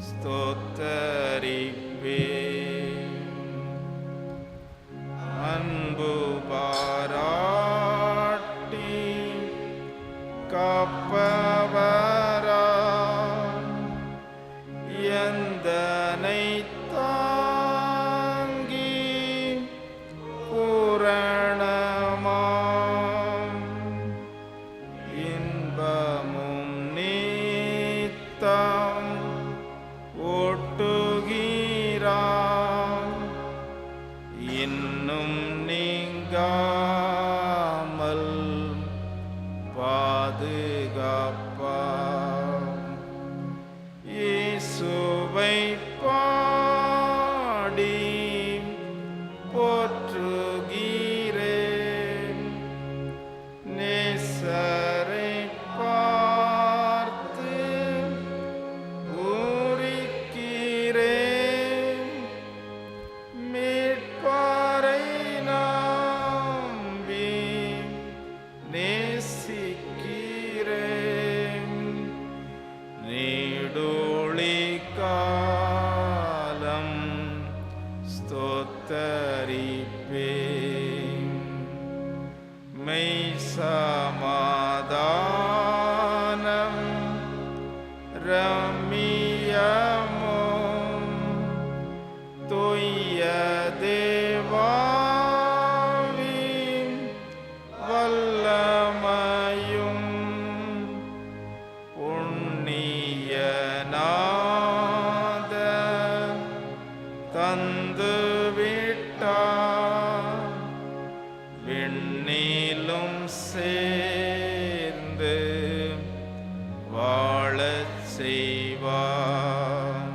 ஸ்தோத்தரிப்பே. காப்பவராம் எந்தனை தாங்கி பூரணமாம் இன்பமும் நீத்தம் ஓட்டுகிறான் இன்னும் நீங்காமல் பாதுகாப்பான் இயேசுவை பாடி போற்றுகிறேன் நேசரை பார்த்து பூரிக்கிறேன் மீட்பரை நம்பி நேசிக்கிறேன் நீடூழி காலம் ஸ்தோத்தரிப்பேன் மெய் சமாதானம் ரம்மியமும் துய்ய தேவாவின் வல்லமையும் புண்ணியநாத தந்து விட்டார் விண்ணிலும் சேர்ந்து வாழச் செய்வார்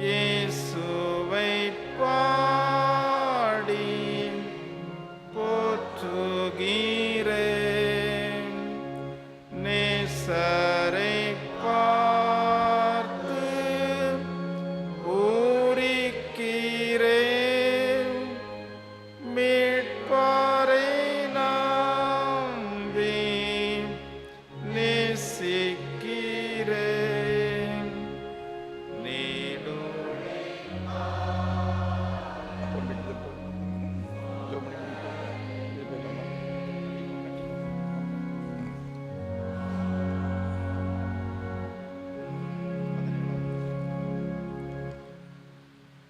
இயேசுவை பாடி போற்றுகிறேன் நேசரை பார்த்து பூரிக்கிறேன் மீட்பரை நம்பி நேசிக்கிறேன் நீடூழி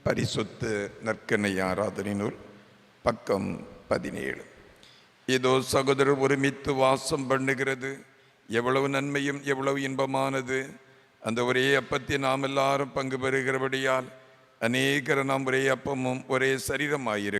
பரிசுத்த நற்கனை ஆராதனை நூல் பக்கம் 17. இதோ சகோதரர் ஒருமித்து வாசம் பண்ணுகிறது, எவ்வளவு நன்மையும் எவ்வளவு இன்பமானது. அந்த ஒரே அப்பத்தை நாம் எல்லாரும் பங்கு பெறுகிறபடியால் அநேகர் நாம் ஒரே அப்பமும் ஒரே சரீரமாயிரு